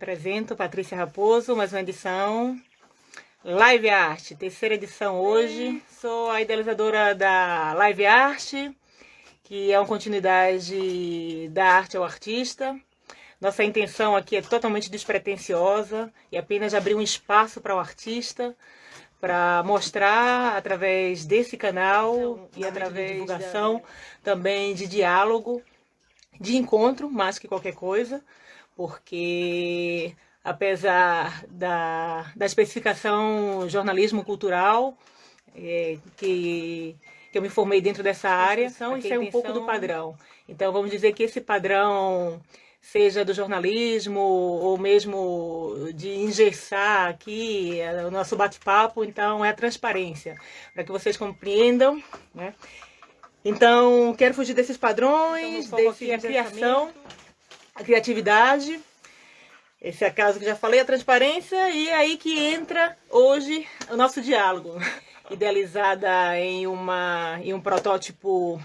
Apresento Patrícia Raposo, mais uma edição Live Art, terceira edição hoje. Sou a idealizadora da Live Art, que é uma continuidade da arte ao artista. Nossa intenção aqui é totalmente despretensiosa e apenas abrir um espaço para o artista, para mostrar através desse canal e através de divulgação, também de diálogo, de encontro, mais que qualquer coisa, porque apesar da especificação jornalismo cultural, que eu me formei dentro dessa área, isso é um pouco do padrão. Então vamos dizer que esse padrão, seja do jornalismo ou mesmo de engessar aqui o nosso bate-papo, então é a transparência, para que vocês compreendam, né? Então, quero fugir desses padrões, dessa criação, a criatividade, esse é o caso que já falei, a transparência, e aí que entra hoje o nosso diálogo, idealizada em um protótipo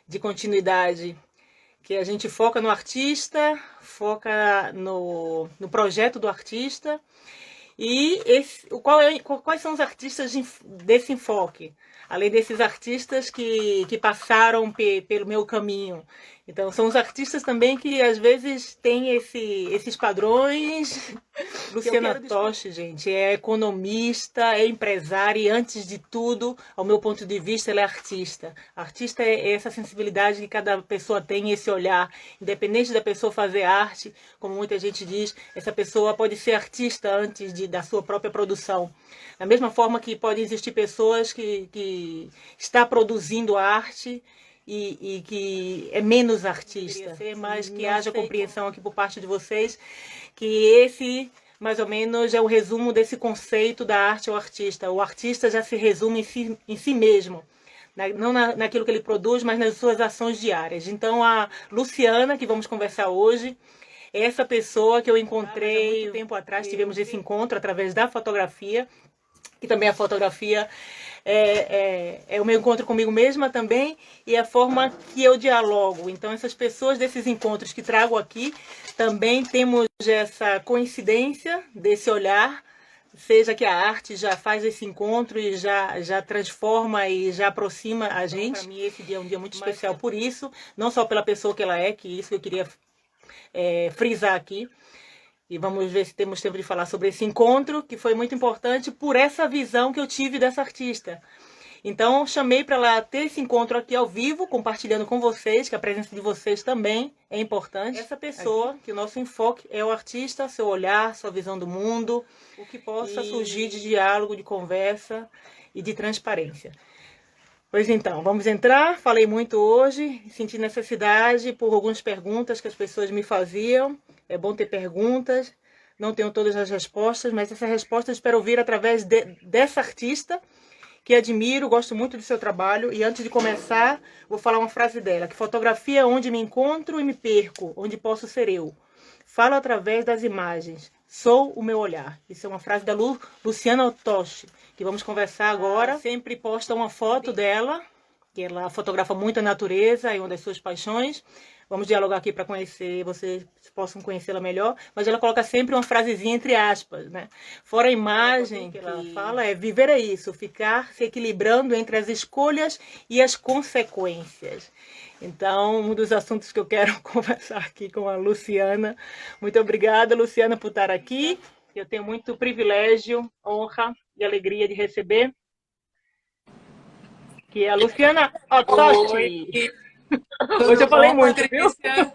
de continuidade, que a gente foca no artista, foca no projeto do artista, e quais são os artistas desse enfoque? Além desses artistas que passaram pelo meu caminho. Então, são os artistas também que, às vezes, têm esses padrões. Luciana Toshi, gente, é economista, é empresária e, antes de tudo, ao meu ponto de vista, ela é artista. Artista é essa sensibilidade que cada pessoa tem, esse olhar. Independente da pessoa fazer arte, como muita gente diz, essa pessoa pode ser artista antes da sua própria produção. Da mesma forma que pode existir pessoas que está produzindo arte e que é menos artista, mas que haja compreensão aqui por parte de vocês, que esse, mais ou menos, é o resumo desse conceito da arte ao artista. O artista já se resume em si mesmo, não naquilo que ele produz, mas nas suas ações diárias. Então, a Luciana, que vamos conversar hoje, é essa pessoa que eu encontrei muito tempo atrás, tivemos esse encontro através da fotografia, que também a fotografia é o meu encontro comigo mesma também, e a forma que eu dialogo. Então, essas pessoas desses encontros que trago aqui, também temos essa coincidência desse olhar, seja que a arte já faz esse encontro e já transforma e já aproxima a gente. Para mim, esse dia é um dia muito especial por isso, não só pela pessoa que ela é, que isso que eu queria frisar aqui. E vamos ver se temos tempo de falar sobre esse encontro, que foi muito importante por essa visão que eu tive dessa artista. Então, chamei para ela ter esse encontro aqui ao vivo, compartilhando com vocês, que a presença de vocês também é importante. Essa pessoa, que o nosso enfoque é o artista, seu olhar, sua visão do mundo, o que possa surgir de diálogo, de conversa e de transparência. Pois então, vamos entrar. Falei muito hoje, senti necessidade por algumas perguntas que as pessoas me faziam. É bom ter perguntas, não tenho todas as respostas, mas essa resposta eu espero ouvir através dessa artista, que admiro, gosto muito do seu trabalho. E antes de começar, vou falar uma frase dela, que fotografia é onde me encontro e me perco, onde posso ser eu. Falo através das imagens, sou o meu olhar. Isso é uma frase da Luciana Toshi, que vamos conversar agora. Sempre posta uma foto dela, que ela fotografa muito a natureza, é uma das suas paixões. Vamos dialogar aqui para conhecer, vocês possam conhecê-la melhor. Mas ela coloca sempre uma frasezinha entre aspas, né? Fora a imagem que ela fala, viver é isso, ficar se equilibrando entre as escolhas e as consequências. Então, um dos assuntos que eu quero conversar aqui com a Luciana. Muito obrigada, Luciana, por estar aqui. Eu tenho muito privilégio, honra e alegria de receber, que é a Luciana Otoshi. Hoje eu falei muito, Patrícia? Viu?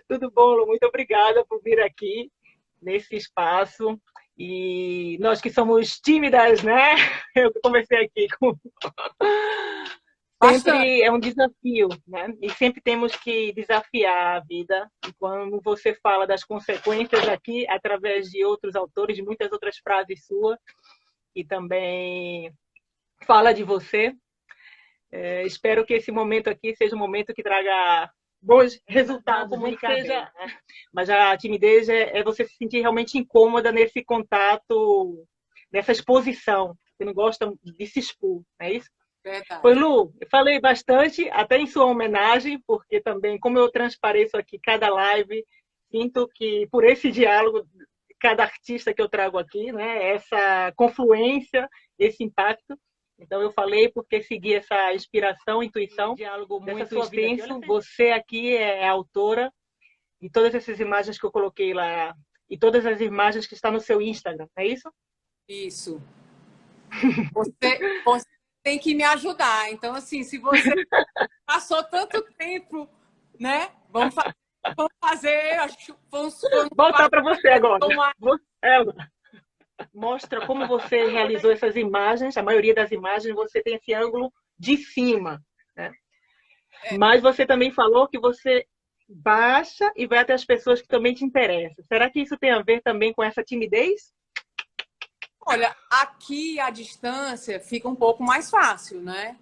Tudo bom, Lu? Muito obrigada por vir aqui nesse espaço. E nós que somos tímidas, né? Eu conversei aqui com... Sempre é um desafio, né? E sempre temos que desafiar a vida. E quando você fala das consequências aqui, através de outros autores, de muitas outras frases suas, e também fala de você, espero que esse momento aqui seja um momento que traga bons resultados, seja, né? Mas a timidez é você se sentir realmente incômoda nesse contato, nessa exposição. Você não gosta de se expor, não é isso? Verdade. Pois, Lu, eu falei bastante, até em sua homenagem, porque também, como eu transpareço aqui cada live, sinto que por esse diálogo, cada artista que eu trago aqui, né, essa confluência, esse impacto. Então eu falei porque segui essa inspiração, intuição, um diálogo muito extenso. Você aqui é autora de todas essas imagens que eu coloquei lá e todas as imagens que estão no seu Instagram, é isso? Isso. Você tem que me ajudar. Então, assim, se você passou tanto tempo, né? Vamos fazer, acho que vamos voltar para você agora. Mostra como você realizou essas imagens, a maioria das imagens você tem esse ângulo de cima, né? Mas você também falou que você baixa e vai até as pessoas que também te interessam. Será que isso tem a ver também com essa timidez? Olha, aqui a distância fica um pouco mais fácil, né?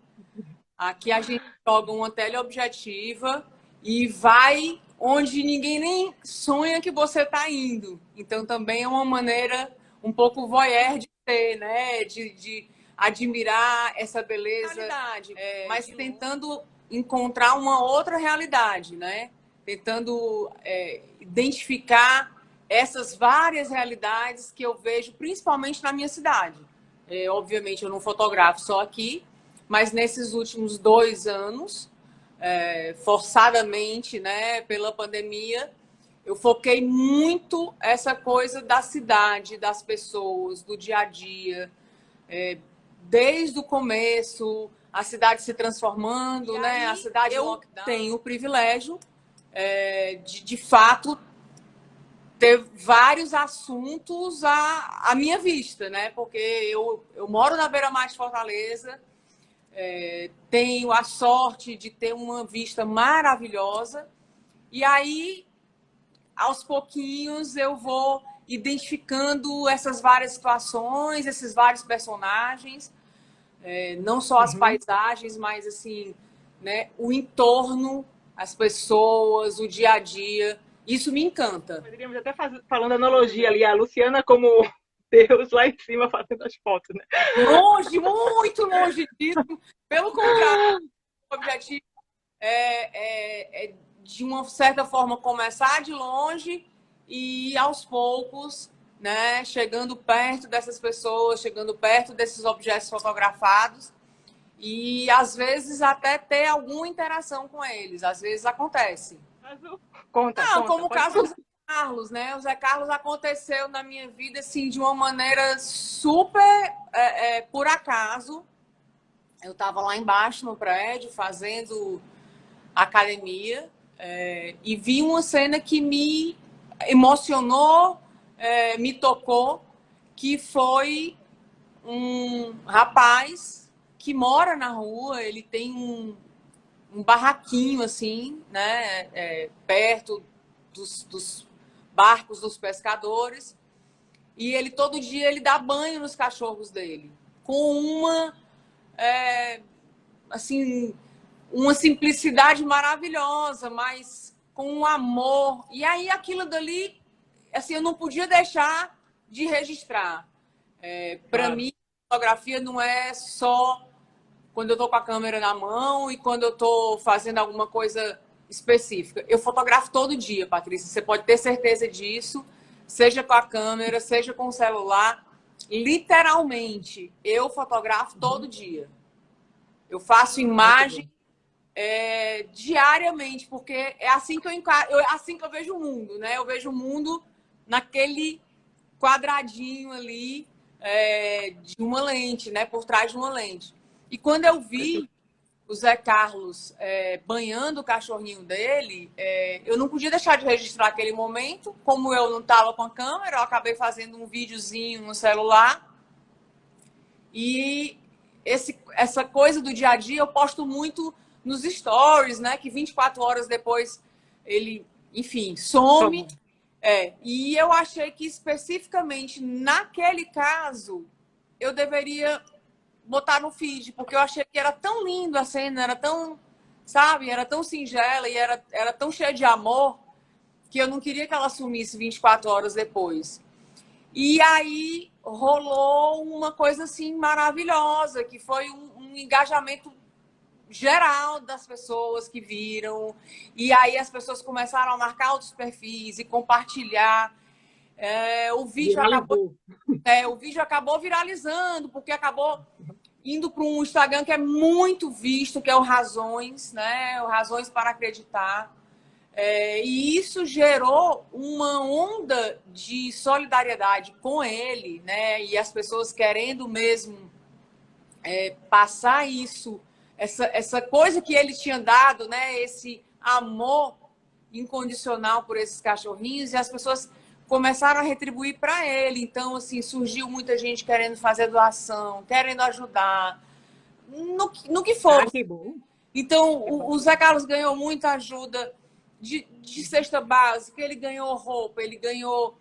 Aqui a gente joga uma teleobjetiva e vai onde ninguém nem sonha que você está indo. Então também é uma maneira um pouco voyeur de ser, né? De admirar essa beleza, mas tentando encontrar uma outra realidade, né? Tentando identificar essas várias realidades que eu vejo, principalmente na minha cidade. Obviamente, eu não fotografo só aqui, mas nesses últimos 2 anos, forçadamente, né, pela pandemia, eu foquei muito essa coisa da cidade, das pessoas, do dia a dia, desde o começo, a cidade se transformando, né? A cidade eu tenho o privilégio de fato ter vários assuntos à minha vista, né? Porque eu moro na beira-mar de Fortaleza, tenho a sorte de ter uma vista maravilhosa, e aí, aos pouquinhos, eu vou identificando essas várias situações, esses vários personagens, não só as paisagens, mas assim, né, o entorno, as pessoas, o dia a dia. Isso me encanta. Poderíamos até falando analogia ali, a Luciana como Deus lá em cima fazendo as fotos, né? Longe, muito longe disso. Pelo contrário, o objetivo é de uma certa forma, começar de longe e aos poucos, né, chegando perto dessas pessoas, chegando perto desses objetos fotografados e, às vezes, até ter alguma interação com eles. Às vezes acontece. Conta, como o caso do Zé Carlos, né? O Zé Carlos aconteceu na minha vida assim, de uma maneira super por acaso. Eu estava lá embaixo no prédio fazendo academia e vi uma cena que me emocionou, me tocou, que foi um rapaz que mora na rua. Ele tem um barraquinho assim, né, perto dos barcos dos pescadores, e ele todo dia ele dá banho nos cachorros dele com assim, uma simplicidade maravilhosa, mas com um amor. E aí aquilo dali, assim, eu não podia deixar de registrar. Para mim, fotografia não é só quando eu estou com a câmera na mão e quando eu estou fazendo alguma coisa específica. Eu fotografo todo dia, Patrícia. Você pode ter certeza disso, seja com a câmera, seja com o celular. Literalmente, eu fotografo todo dia. Eu faço imagem diariamente, porque é assim que assim que eu vejo o mundo, né? Eu vejo o mundo naquele quadradinho ali de uma lente, né? Por trás de uma lente. E quando eu vi o Zé Carlos banhando o cachorrinho dele, eu não podia deixar de registrar aquele momento. Como eu não estava com a câmera, eu acabei fazendo um videozinho no celular. E essa coisa do dia a dia eu posto muito nos stories, né? Que 24 horas depois ele, enfim, some. E eu achei que especificamente naquele caso eu deveria botar no feed, porque eu achei que era tão lindo a cena, era tão, sabe, era tão singela e era tão cheia de amor que eu não queria que ela sumisse 24 horas depois. E aí rolou uma coisa assim maravilhosa, que foi um engajamento geral das pessoas que viram. E aí as pessoas começaram a marcar outros perfis e compartilhar. Viralizou. O vídeo acabou viralizando, porque acabou indo para um Instagram que é muito visto, que é o Razões, né? O Razões para Acreditar. E isso gerou uma onda de solidariedade com ele, né? E as pessoas querendo mesmo passar isso, essa coisa que ele tinha dado, né? Esse amor incondicional por esses cachorrinhos, e as pessoas começaram a retribuir para ele. Então, assim, surgiu muita gente querendo fazer doação, querendo ajudar, no que for. Que bom. Então, o Zé Carlos ganhou muita ajuda de cesta básica, ele ganhou roupa, ele ganhou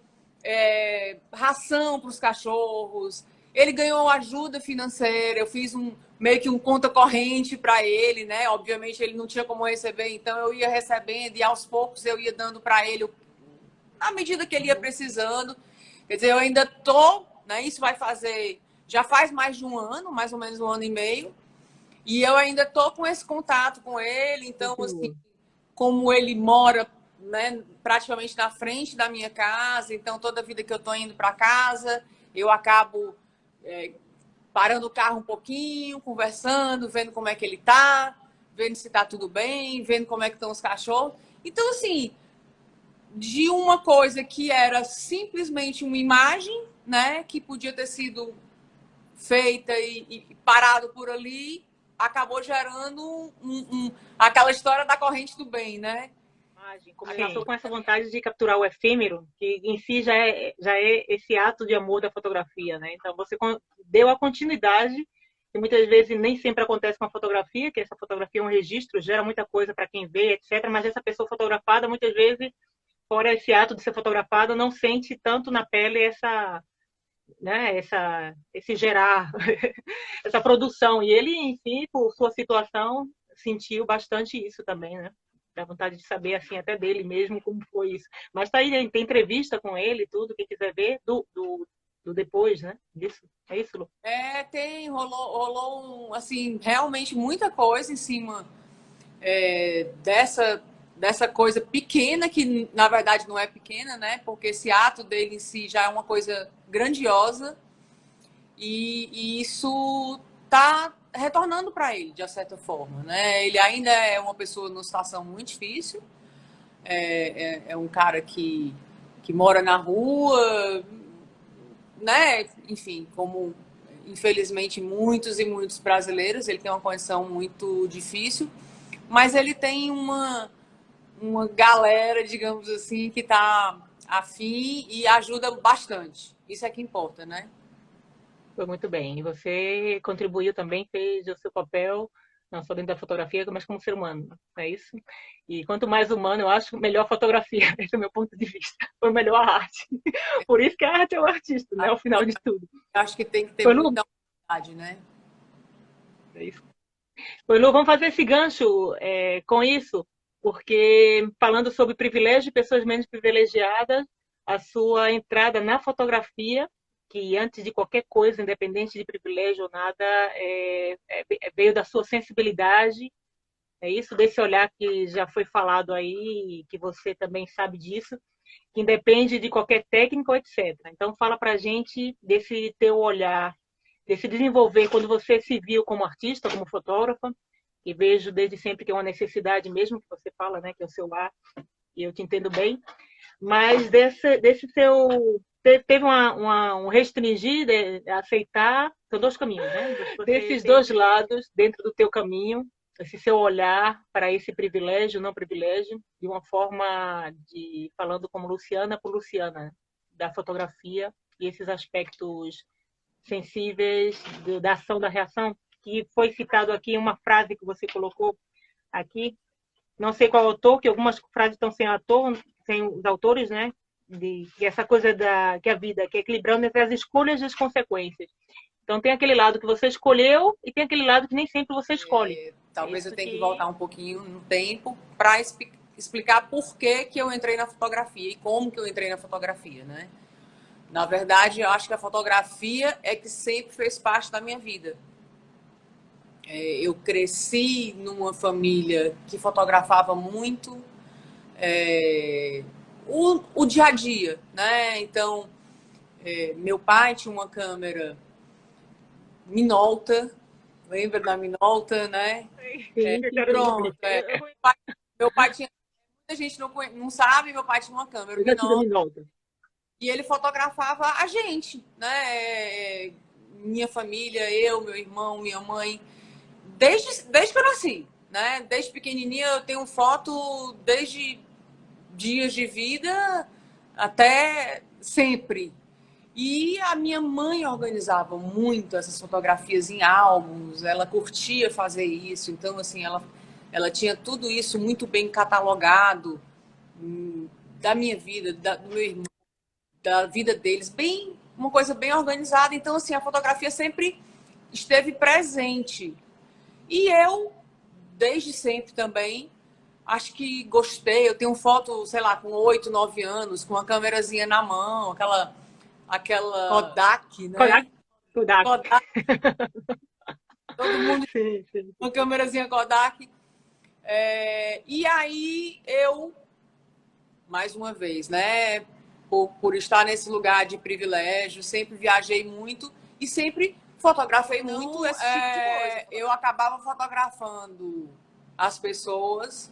ração para os cachorros, ele ganhou ajuda financeira. Eu fiz meio que um conta corrente para ele, né? Obviamente ele não tinha como receber, então eu ia recebendo e aos poucos eu ia dando para ele à medida que ele ia precisando. Quer dizer, eu ainda tô, né? Isso já faz mais de um ano, mais ou menos um ano e meio. E eu ainda tô com esse contato com ele, então, assim, como ele mora, né, praticamente na frente da minha casa, então toda vida que eu tô indo para casa, eu acabo parando o carro um pouquinho, conversando, vendo como é que ele tá, vendo se tá tudo bem, vendo como é que estão os cachorros. Então, assim, de uma coisa que era simplesmente uma imagem, né, que podia ter sido feita e parado por ali, acabou gerando aquela história da corrente do bem, né? Começou com essa vontade de capturar o efêmero, que em si já é esse ato de amor da fotografia, né? Então você deu a continuidade, que muitas vezes nem sempre acontece com a fotografia, que essa fotografia é um registro, gera muita coisa para quem vê, etc. Mas essa pessoa fotografada, muitas vezes, fora esse ato de ser fotografada, não sente tanto na pele né, esse gerar, essa produção. E ele, enfim, por sua situação, sentiu bastante isso também, né? Dá vontade de saber, assim, até dele mesmo, como foi isso. Mas tá aí, tem entrevista com ele, tudo, quem quiser ver, do depois, né? Disso. É isso, Lu? Rolou assim, realmente muita coisa em cima dessa coisa pequena, que na verdade não é pequena, né? Porque esse ato dele em si já é uma coisa grandiosa, e isso tá retornando para ele, de certa forma, né? Ele ainda é uma pessoa numa situação muito difícil, é um cara que mora na rua, né? Enfim, como infelizmente muitos e muitos brasileiros, ele tem uma condição muito difícil, mas ele tem uma galera, digamos assim, que está afim e ajuda bastante. Isso é que importa, né? Foi muito bem. E você contribuiu também, fez o seu papel, não só dentro da fotografia, mas como ser humano, não é isso? E quanto mais humano, eu acho, melhor a fotografia. Esse é o meu ponto de vista. Foi melhor a arte. Por isso que a arte é o artista, né? Ao final de tudo. Acho que tem que ter Foi, Lu? muita vontade, né? É isso. Foi, Lu, vamos fazer esse gancho com isso, porque falando sobre privilégio, pessoas menos privilegiadas, a sua entrada na fotografia, que antes de qualquer coisa, independente de privilégio ou nada, veio da sua sensibilidade, é isso, desse olhar que já foi falado aí, que você também sabe disso, que independe de qualquer técnica, etc. Então fala pra gente desse teu olhar, desse desenvolver quando você se viu como artista, como fotógrafa, e vejo desde sempre que é uma necessidade mesmo, que você fala, né, que é o seu lar, e eu te entendo bem, mas desse seu... Teve um restringir, aceitar, são dois caminhos, né? Desses dois lados, dentro do teu caminho, esse seu olhar para esse privilégio, não privilégio, de uma forma de, falando como Luciana por Luciana, da fotografia e esses aspectos sensíveis da ação, da reação, que foi citado aqui uma frase que você colocou aqui, não sei qual autor, que algumas frases estão sem autor, sem os autores, né? Que essa coisa que a vida, que é equilibrando entre as escolhas e as consequências. Então tem aquele lado que você escolheu e tem aquele lado que nem sempre você escolhe. Talvez eu tenha que voltar um pouquinho no tempo para explicar por que eu entrei na fotografia e como que eu entrei na fotografia, né? Na verdade, eu acho que a fotografia é que sempre fez parte da minha vida. Eu cresci numa família que fotografava muito o dia a dia, né? Então, meu pai tinha uma câmera Minolta, lembra da Minolta, né? Sim, sim, Pronto. Meu pai tinha. Muita gente não sabe, meu pai tinha uma câmera eu já tive a Minolta Minolta. e ele fotografava a gente, né? Minha família, eu, meu irmão, minha mãe, desde que eu nasci, né? Desde pequenininha eu tenho foto desde dias de vida até sempre. E a minha mãe organizava muito essas fotografias em álbuns, ela curtia fazer isso, então assim, ela tinha tudo isso muito bem catalogado, da minha vida, do meu irmão, da vida deles, bem, uma coisa bem organizada. Então assim, a fotografia sempre esteve presente. E eu, desde sempre também, acho que gostei. Eu tenho foto, sei lá, com 8, 9 anos, com uma câmerazinha na mão, aquela Kodak, Kodak. né? Kodak. Kodak, todo mundo Sim, sim. com uma câmerazinha Kodak. E aí eu, mais uma vez, né? Por estar nesse lugar de privilégio, sempre viajei muito e sempre fotografei muito esse tipo de coisa. Eu acabava fotografando as pessoas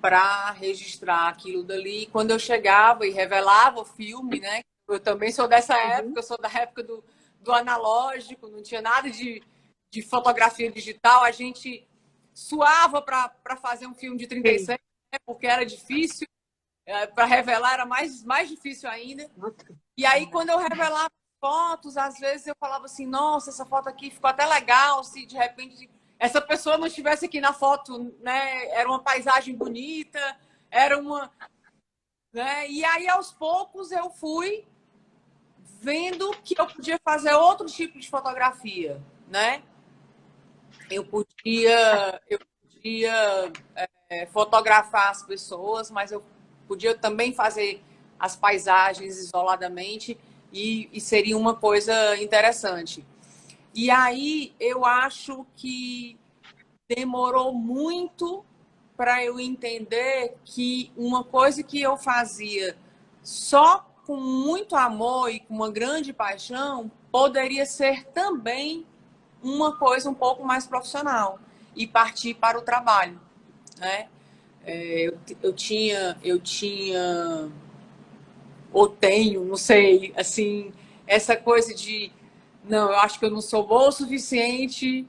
para registrar aquilo dali. Quando eu chegava e revelava o filme, né? Eu também sou dessa época, eu sou da época do analógico, não tinha nada de fotografia digital. A gente suava para fazer um filme de 36, né? Porque era difícil. Para revelar era mais difícil ainda. E aí, quando eu revelava fotos, às vezes eu falava assim, nossa, essa foto aqui ficou até legal, se de repente essa pessoa não estivesse aqui na foto, né? Era uma paisagem bonita, era uma... Né? E aí, aos poucos, eu fui vendo que eu podia fazer outro tipo de fotografia, né? Eu podia fotografar as pessoas, mas eu podia também fazer as paisagens isoladamente e seria uma coisa interessante. E aí eu acho que demorou muito para eu entender que uma coisa que eu fazia só com muito amor e com uma grande paixão poderia ser também uma coisa um pouco mais profissional e partir para o trabalho, né? Eu tinha ou tenho, não sei, assim, essa coisa de não, eu acho que eu não sou boa o suficiente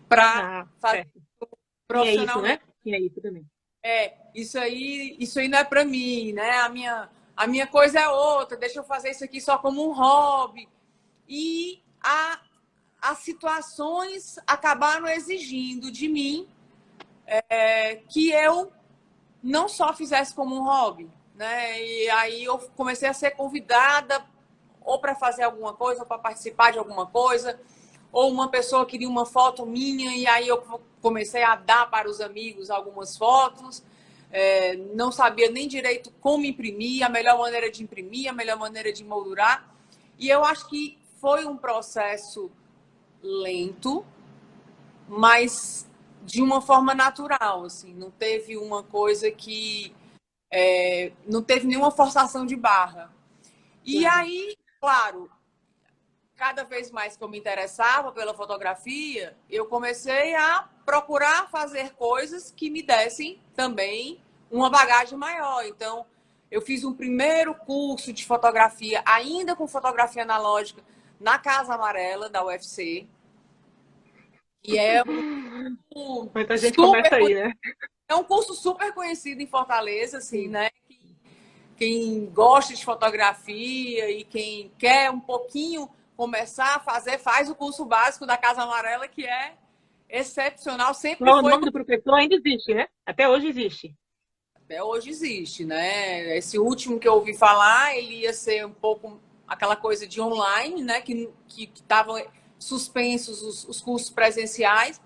para fazer Tinha isso, profissionalmente. né? Tinha isso também. Isso aí não é para mim, né? A minha coisa é outra, deixa eu fazer isso aqui só como um hobby. E as situações acabaram exigindo de mim que eu não só fizesse como um hobby, né? E aí eu comecei a ser convidada ou para fazer alguma coisa, ou para participar de alguma coisa, ou uma pessoa queria uma foto minha e aí eu comecei a dar para os amigos algumas fotos. Não sabia nem direito como imprimir, a melhor maneira de imprimir, a melhor maneira de moldurar. E eu acho que foi um processo lento, mas de uma forma natural, assim, não teve uma coisa que não teve nenhuma forçação de barra. E aí, claro, cada vez mais que eu me interessava pela fotografia, eu comecei a procurar fazer coisas que me dessem também uma bagagem maior. Então, eu fiz um primeiro curso de fotografia, ainda com fotografia analógica, na Casa Amarela da UFC. E Muita gente começa aí, né? é um curso super conhecido em Fortaleza, assim, né? Quem gosta de fotografia e quem quer um pouquinho começar a fazer, faz o curso básico da Casa Amarela, que é excepcional, sempre Qual o foi, nome do professor? Ainda existe, né? Até hoje existe. até hoje existe, né? Esse último que eu ouvi falar, ele ia ser um pouco aquela coisa de online, né? Que estavam suspensos os cursos presenciais,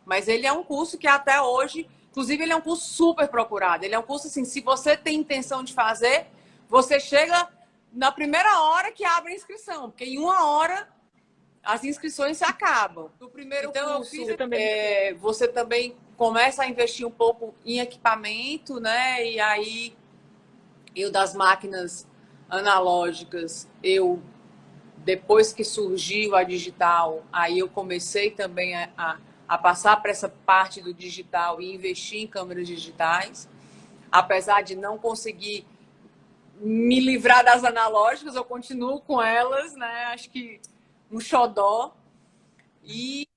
mas ele é um curso que até hoje, inclusive ele é um curso super procurado. Ele é um curso assim, se você tem intenção de fazer, você chega na primeira hora que abre a inscrição, porque em uma hora as inscrições se acabam. No primeiro Então, curso, você também começa a investir um pouco em equipamento, né? E aí, eu das máquinas analógicas, depois que surgiu a digital, aí eu comecei também a passar para essa parte do digital e investir em câmeras digitais. Apesar de não conseguir me livrar das analógicas, eu continuo com elas, né? Acho que um xodó. E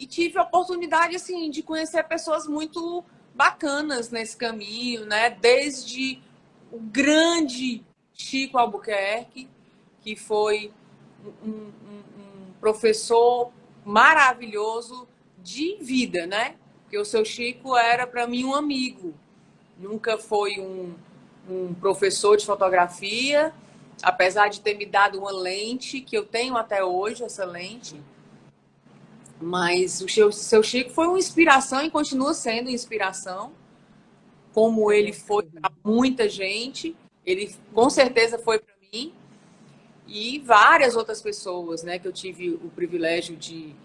tive a oportunidade, assim, de conhecer pessoas muito bacanas nesse caminho, né? Desde o grande Chico Albuquerque, que foi um professor maravilhoso de vida, né? Porque o seu Chico era, para mim, um amigo. Nunca foi um professor de fotografia, apesar de ter me dado uma lente, que eu tenho até hoje, essa lente. Mas o seu Chico foi uma inspiração e continua sendo inspiração, como ele foi para muita gente. Ele com certeza foi para mim e várias outras pessoas, né, que eu tive o privilégio de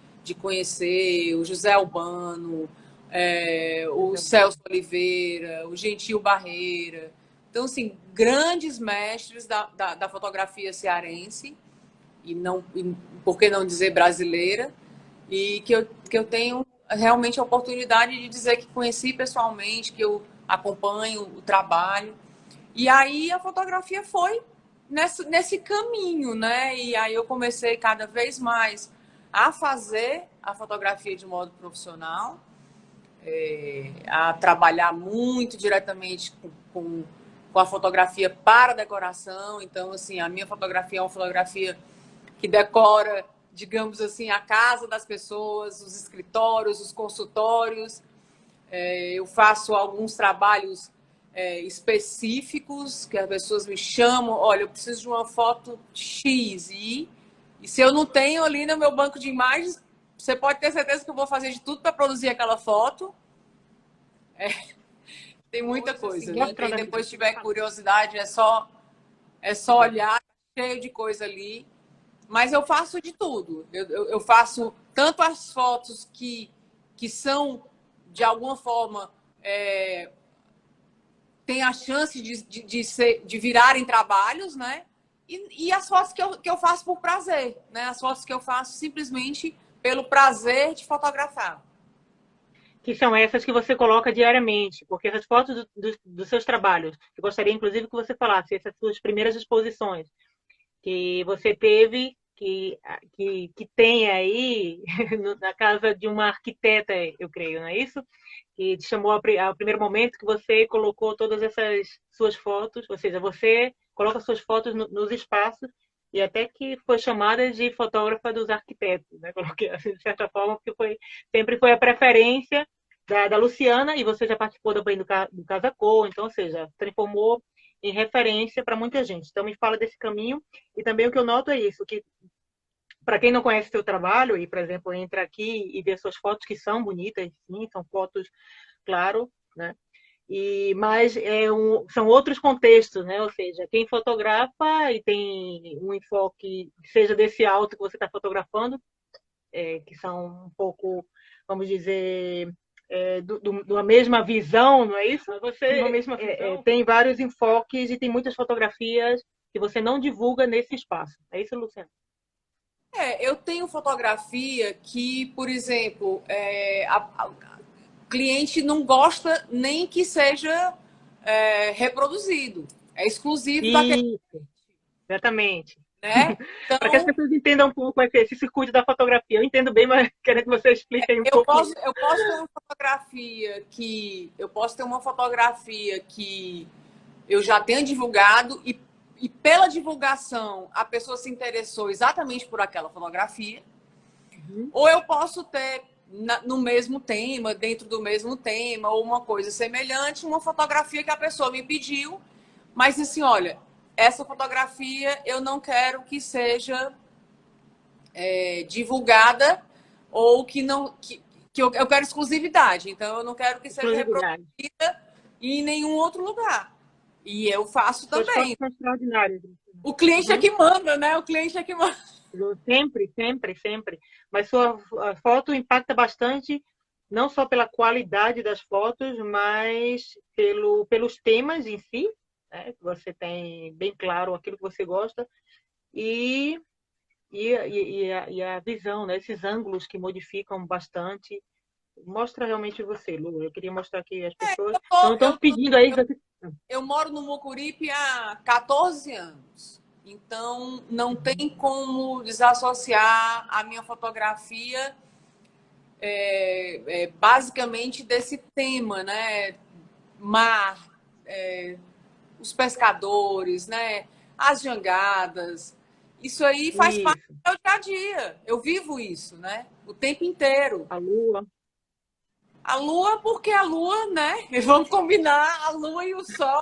conhecer, o José Albano, o Celso Oliveira, o Gentil Barreira. Então, assim, grandes mestres da fotografia cearense, e por que não dizer brasileira, e que eu tenho realmente a oportunidade de dizer que conheci pessoalmente, que eu acompanho o trabalho. E aí a fotografia foi nesse caminho, né? E aí eu comecei cada vez mais a fazer a fotografia de modo profissional, a trabalhar muito diretamente com a fotografia para decoração. Então, assim, a minha fotografia é uma fotografia que decora, digamos assim, a casa das pessoas, os escritórios, os consultórios. Eu faço alguns trabalhos específicos, que as pessoas me chamam, olha, eu preciso de uma foto X, e se eu não tenho ali no meu banco de imagens, você pode ter certeza que eu vou fazer de tudo para produzir aquela foto. Tem muita coisa, né? Quem depois tiver curiosidade, é só olhar, cheio de coisa ali. Mas eu faço de tudo. Eu faço tanto as fotos que são, de alguma forma, tem a chance de virarem trabalhos, né? E as fotos que eu faço por prazer, né? As fotos que eu faço simplesmente pelo prazer de fotografar. que são essas que você coloca diariamente, porque essas fotos dos seus trabalhos, eu gostaria inclusive que você falasse essas suas primeiras exposições que você teve, que tem aí na casa de uma arquiteta, eu creio, não é isso? Que te chamou ao primeiro momento que você colocou todas essas suas fotos, ou seja, você coloca suas fotos nos espaços e até que foi chamada de fotógrafa dos arquitetos, né? Coloquei assim, de certa forma, porque sempre foi a preferência da Luciana, e você já participou também do Casa Cor, então, ou seja, transformou em referência para muita gente. Então, me fala desse caminho, e também o que eu noto é isso, que para quem não conhece seu trabalho e, por exemplo, entra aqui e vê suas fotos, que são bonitas, sim, são fotos, claro, né? Mas são outros contextos, né? Ou seja, quem fotografa e tem um enfoque, seja desse alto que você está fotografando, que são um pouco, vamos dizer, de uma mesma visão, não é isso? Você tem vários enfoques e tem muitas fotografias que você não divulga nesse espaço. É isso, Luciano? Eu tenho fotografia que, por exemplo, o cliente não gosta nem que seja reproduzido. É exclusivo daquele, Isso, exatamente. né? Para que as Então, pessoas entendam um pouco esse circuito da fotografia. Eu entendo bem, mas quero que você explique aí um pouco. eu posso ter uma fotografia que eu já tenho divulgado e pela divulgação a pessoa se interessou exatamente por aquela fotografia. Uhum. Ou eu posso ter no mesmo tema, dentro do mesmo tema, ou uma coisa semelhante, uma fotografia que a pessoa me pediu, mas assim, olha, essa fotografia eu não quero que seja divulgada, ou que não que eu quero exclusividade, então eu não quero que seja Exclusividade. reproduzida em nenhum outro lugar. E eu faço Suas fotos também. são extraordinárias. O cliente é Uhum. que manda, né? O cliente é que manda. Sempre, sempre, sempre. Mas sua a foto impacta bastante, não só pela qualidade das fotos, mas pelos temas em si, né? Que você tem bem claro aquilo que você gosta, e, e a visão, né? Esses ângulos que modificam bastante. Mostra realmente você, Lu. Eu queria mostrar aqui as pessoas. Estão Eu, pedindo aí. eu moro no Mucuripe há 14 anos. Então, não tem como desassociar a minha fotografia basicamente desse tema, né? Mar, os pescadores, né? As jangadas. Isso aí faz parte Isso, do meu dia a dia. Eu vivo isso, né? O tempo inteiro. a lua. A lua, porque a lua, né? Vamos combinar, a lua e o sol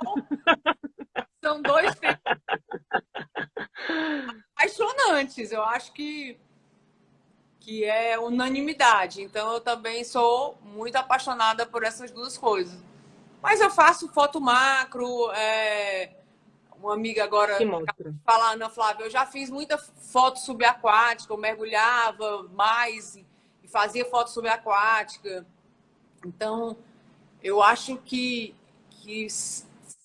são dois temas apaixonantes. Eu acho que é unanimidade. Então, eu também sou muito apaixonada por essas duas coisas. Mas eu faço foto macro, uma amiga Que agora mostra. falar, Ana Flávia, eu já fiz muita foto subaquática, eu mergulhava mais e fazia foto subaquática. Então, eu acho que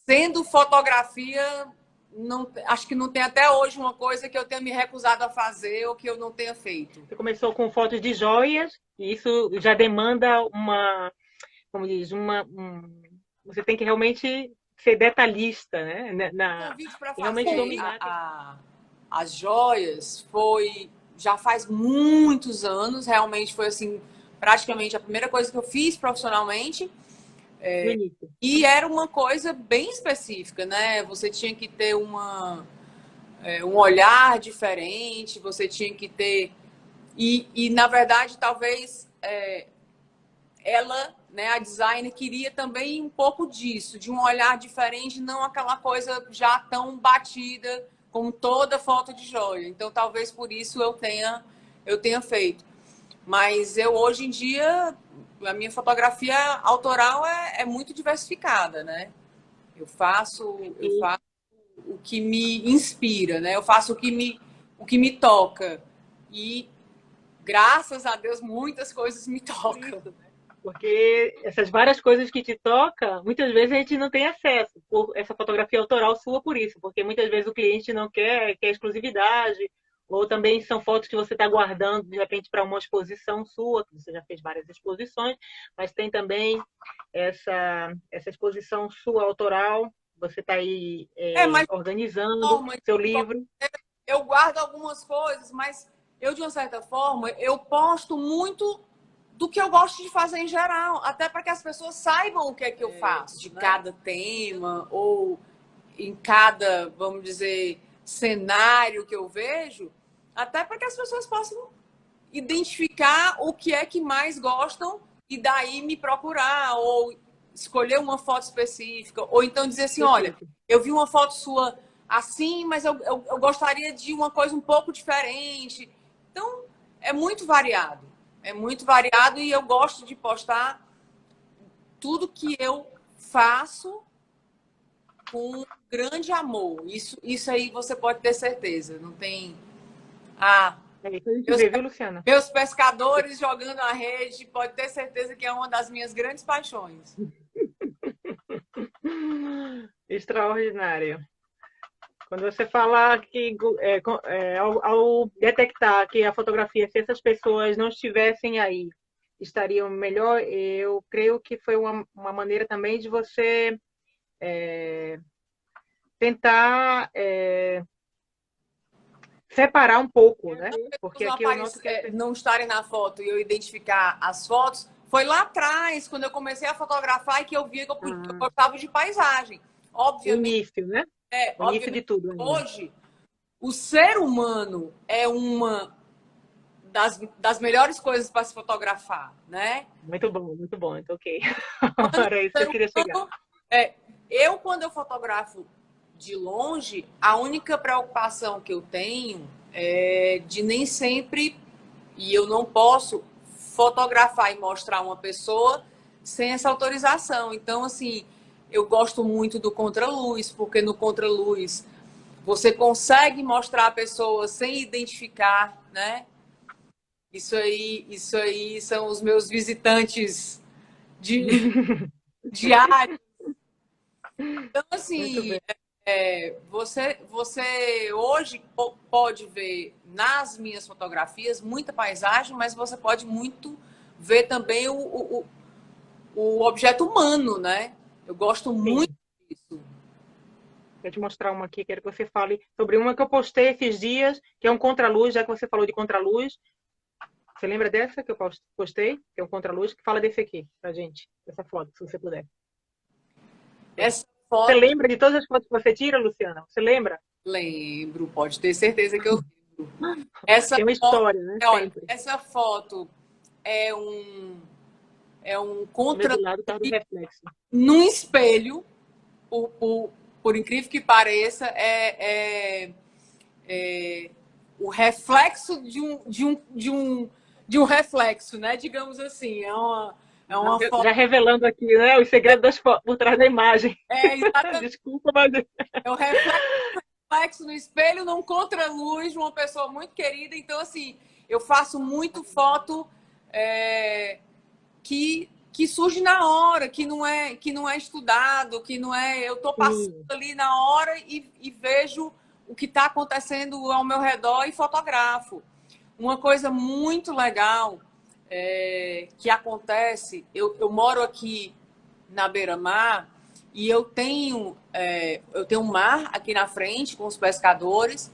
sendo fotografia, não, acho que não tem até hoje uma coisa que eu tenha me recusado a fazer ou que eu não tenha feito. Você começou com fotos de joias, e isso já demanda uma, como diz, você tem que realmente ser detalhista, né? O convite para Realmente fazer dominar. as joias foi já faz muitos anos, realmente foi assim, praticamente a primeira coisa que eu fiz profissionalmente. No início. E era uma coisa bem específica, né? Você tinha que ter um olhar diferente, você tinha que ter. Na verdade, talvez ela, né, a designer, queria também um pouco disso, de um olhar diferente, não aquela coisa já tão batida como toda foto de joia. Então, talvez por isso eu tenha feito. Mas eu, hoje em dia, a minha fotografia autoral é muito diversificada, né? Eu faço o que me inspira, né? Eu faço o que me toca. E, graças a Deus, muitas coisas me tocam. Porque essas várias coisas que te tocam, muitas vezes a gente não tem acesso por essa fotografia autoral sua por isso, porque muitas vezes o cliente não quer exclusividade, ou também são fotos que você está guardando de repente para uma exposição sua, que você já fez várias exposições, mas tem também essa exposição sua autoral, você está aí Mas organizando forma, seu livro. eu guardo algumas coisas, mas eu, de uma certa forma, eu posto muito do que eu gosto de fazer em geral, até para que as pessoas saibam o que é que eu faço, de cada tema, ou em cada, vamos dizer, cenário que eu vejo, até para que as pessoas possam identificar o que é que mais gostam e daí me procurar, ou escolher uma foto específica, ou então dizer assim, olha, Perfeito. eu vi uma foto sua assim, mas eu gostaria de uma coisa um pouco diferente. Então, é muito variado. É muito variado e eu gosto de postar tudo que eu faço com grande amor. Isso aí você pode ter certeza. Não tem. Ah, É isso que a gente meus, vê, viu, Luciana? meus pescadores jogando a rede, pode ter certeza que é uma das minhas grandes paixões. Extraordinário. Quando você fala que ao detectar que a fotografia, se essas pessoas não estivessem aí, estariam melhor, eu creio que foi uma maneira também de você tentar separar um pouco, né? Porque Não, aqui eu noto que as pessoas. não estarem na foto e eu identificar as fotos, foi lá atrás, quando eu comecei a fotografar, e que eu via que eu gostava de paisagem. O Obviamente, início, né? O início de obviamente, tudo ainda. hoje, o ser humano é uma das melhores coisas para se fotografar, né? Muito bom, então ok. Quando Era isso que eu queria chegar. é, quando eu fotografo de longe, a única preocupação que eu tenho é de nem sempre, e eu não posso fotografar e mostrar uma pessoa sem essa autorização. Então, assim, eu gosto muito do contraluz, porque no contraluz Você consegue mostrar a pessoa sem identificar, né? Isso aí são os meus visitantes diários. Então, Muito assim, bem. você hoje pode ver nas minhas fotografias muita paisagem, mas você pode muito ver também o objeto humano, né? Eu gosto muito Sim. disso. Vou te mostrar uma aqui, quero que você fale sobre uma que eu postei esses dias, que é um contraluz, já que você falou de contraluz. Você lembra dessa que eu postei? Que é um contraluz, que fala desse aqui, pra gente, dessa foto, se você puder. Essa Você foto, lembra de todas as fotos que você tira, Luciana? Você lembra? lembro, pode ter certeza que eu lembro. Essa Tem uma foto, história, né? olha, Sempre. essa foto é um, é um O meu contra do lado tá do reflexo. num espelho, por, por, por incrível que pareça, o reflexo de um reflexo, né? Digamos assim. É uma foto. Já revelando aqui, né? Os segredos das fotos por trás da imagem. Exatamente. Desculpa, mas É o reflexo no espelho, num contraluz de uma pessoa muito querida. Então, assim, eu faço muito foto que surge na hora, que não é estudado, que não é. Eu estou passando sim. ali na hora e vejo o que está acontecendo ao meu redor e fotografo. Uma coisa muito legal que acontece, eu moro aqui na beira-mar e eu tenho um mar aqui na frente com os pescadores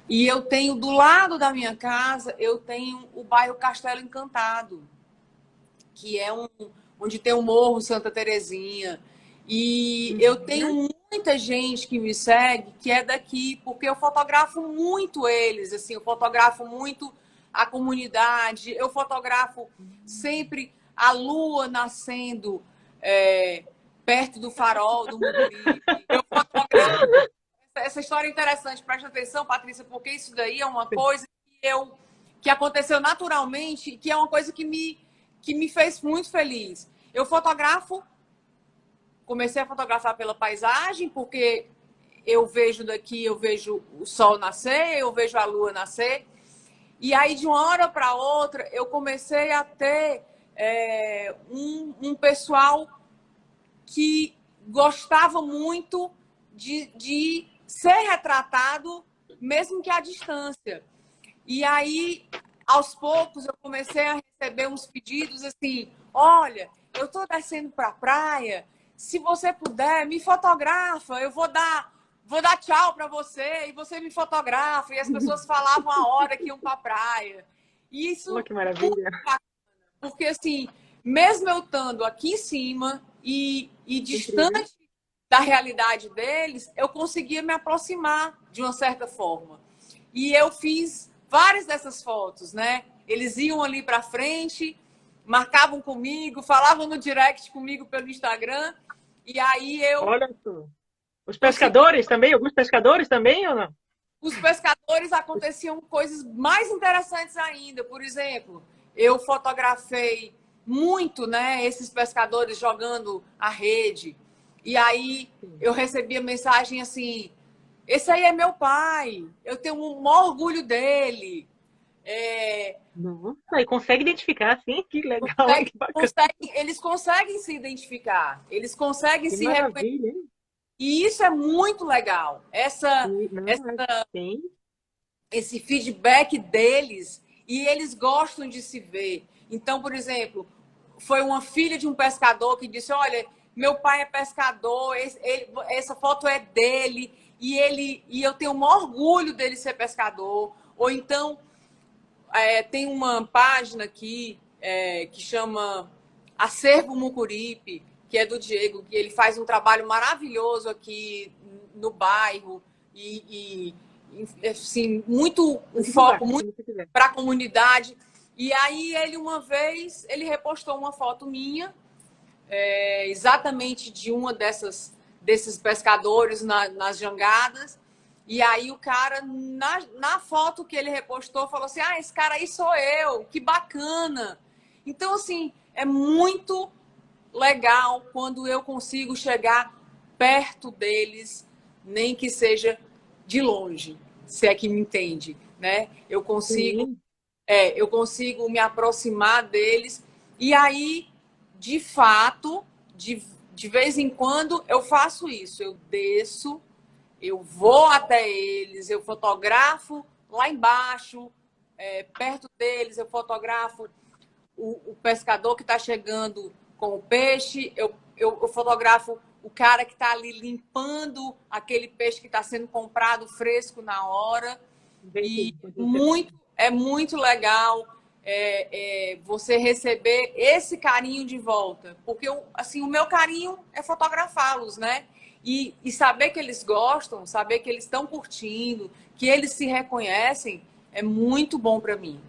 e eu tenho do lado da minha casa, eu tenho o bairro Castelo Encantado, que é onde tem o Morro Santa Terezinha. E eu Uhum. tenho muita gente que me segue que é daqui, porque eu fotografo muito eles, assim, eu fotografo muito a comunidade, eu fotografo sempre a lua nascendo perto do farol do Mucuripe. Eu fotografo. Essa história é interessante, presta atenção, Patrícia, porque isso daí é uma coisa que aconteceu naturalmente, que é uma coisa que me fez muito feliz. Eu fotografo, comecei a fotografar pela paisagem, porque eu vejo daqui, eu vejo o sol nascer, eu vejo a lua nascer. E aí, de uma hora para outra, eu comecei a ter um pessoal que gostava muito de ser retratado, mesmo que à distância. E aí, aos poucos, eu comecei a receber uns pedidos assim: olha, eu estou descendo para a praia, se você puder, me fotografa, vou dar tchau para você e você me fotografa. E as pessoas falavam a hora que iam para a praia. E Olha isso, que maravilha. porque assim, mesmo eu estando aqui em cima e Incrível. distante da realidade deles, eu conseguia me aproximar de uma certa forma. E eu fiz várias dessas fotos, né? Eles iam ali para frente, marcavam comigo, falavam no direct comigo pelo Instagram, e aí eu Olha só. Os consegui. pescadores também? Alguns pescadores também ou não? Os pescadores aconteciam coisas mais interessantes ainda. Por exemplo, eu fotografei muito, né, esses pescadores jogando a rede. E aí Sim. eu recebia mensagem assim: esse aí é meu pai, eu tenho um maior orgulho dele. É, Nossa, e consegue identificar, sim? Que legal, hein? Que bacana. eles conseguem se identificar, eles conseguem Que se reconhecer. maravilha, hein? E isso é muito legal. Não, sim. Esse feedback deles e eles gostam de se ver. Então, por exemplo, foi uma filha de um pescador que disse: olha, meu pai é pescador, essa foto é dele e eu tenho o maior orgulho dele ser pescador. Ou então tem uma página aqui que chama Acervo Mucuripe, que é do Diego, que ele faz um trabalho maravilhoso aqui no bairro e assim, muito um Vou divulgar, foco se muito você quiser. para a comunidade. E aí ele uma vez ele repostou uma foto minha, exatamente de uma desses pescadores nas jangadas. E aí o cara, na foto que ele repostou, falou assim: ah, esse cara aí sou eu, que bacana. Então, assim, é muito legal quando eu consigo chegar perto deles, nem que seja de longe, se é que me entende, né? Sim. Eu consigo me aproximar deles e aí, de fato, de vez em quando eu faço isso, eu desço, eu vou até eles, eu fotografo lá embaixo, perto deles, eu fotografo o pescador que está chegando com o peixe, eu fotografo o cara que está ali limpando aquele peixe que está sendo comprado fresco na hora. E Entendi, entendi. é muito legal você receber esse carinho de volta. Porque assim, o meu carinho é fotografá-los, né? E saber que eles gostam, saber que eles estão curtindo, que eles se reconhecem, é muito bom para mim.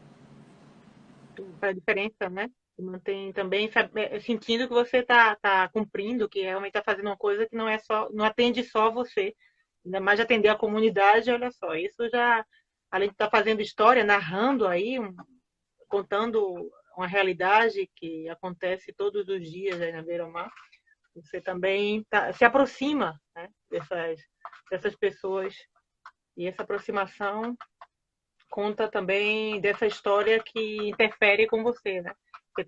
Faz diferença, né? Mantém também sentindo que você tá cumprindo, que realmente está fazendo uma coisa que não é só, não atende só você. Ainda mais de atender a comunidade, olha só, isso já, além de estar fazendo história, narrando aí, contando uma realidade que acontece todos os dias aí na beira-mar, você também se aproxima, né, dessas pessoas. E essa aproximação conta também dessa história que interfere com você, né? Você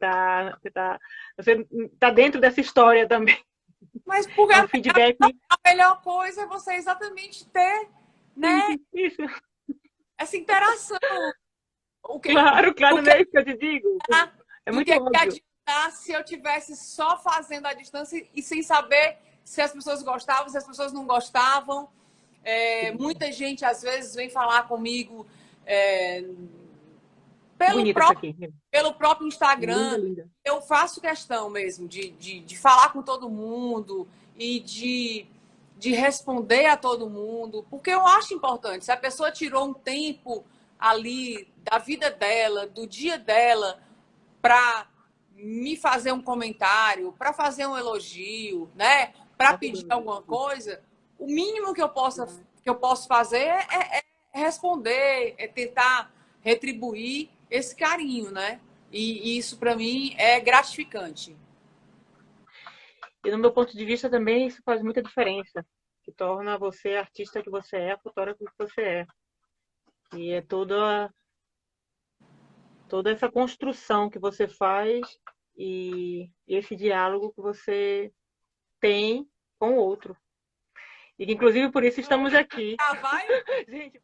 tá dentro dessa história também. Mas porque É um feedback. a melhor coisa é você exatamente ter, né, Isso. essa interação. O que, Claro, o claro, que, não é isso que eu te digo. É do muito que óbvio. adiantar se eu tivesse só fazendo a distância e sem saber se as pessoas gostavam, se as pessoas não gostavam. Muita gente às vezes vem falar comigo é, pelo Bonita essa próprio, aqui. pelo próprio Linda, Instagram. linda. Eu faço questão mesmo de falar com todo mundo e de responder a todo mundo, porque eu acho importante. Se a pessoa tirou um tempo ali da vida dela, do dia dela, para me fazer um comentário, para fazer um elogio, né? Para pedir alguma coisa, o mínimo que eu posso fazer é responder, é tentar retribuir esse carinho, né? E isso para mim é gratificante. E no meu ponto de vista também isso faz muita diferença, que torna você a artista que você é, a fotógrafo que você é. E é toda essa construção que você faz e esse diálogo que você tem com o outro. E que, inclusive por isso estamos aqui. Ah, vai? Gente,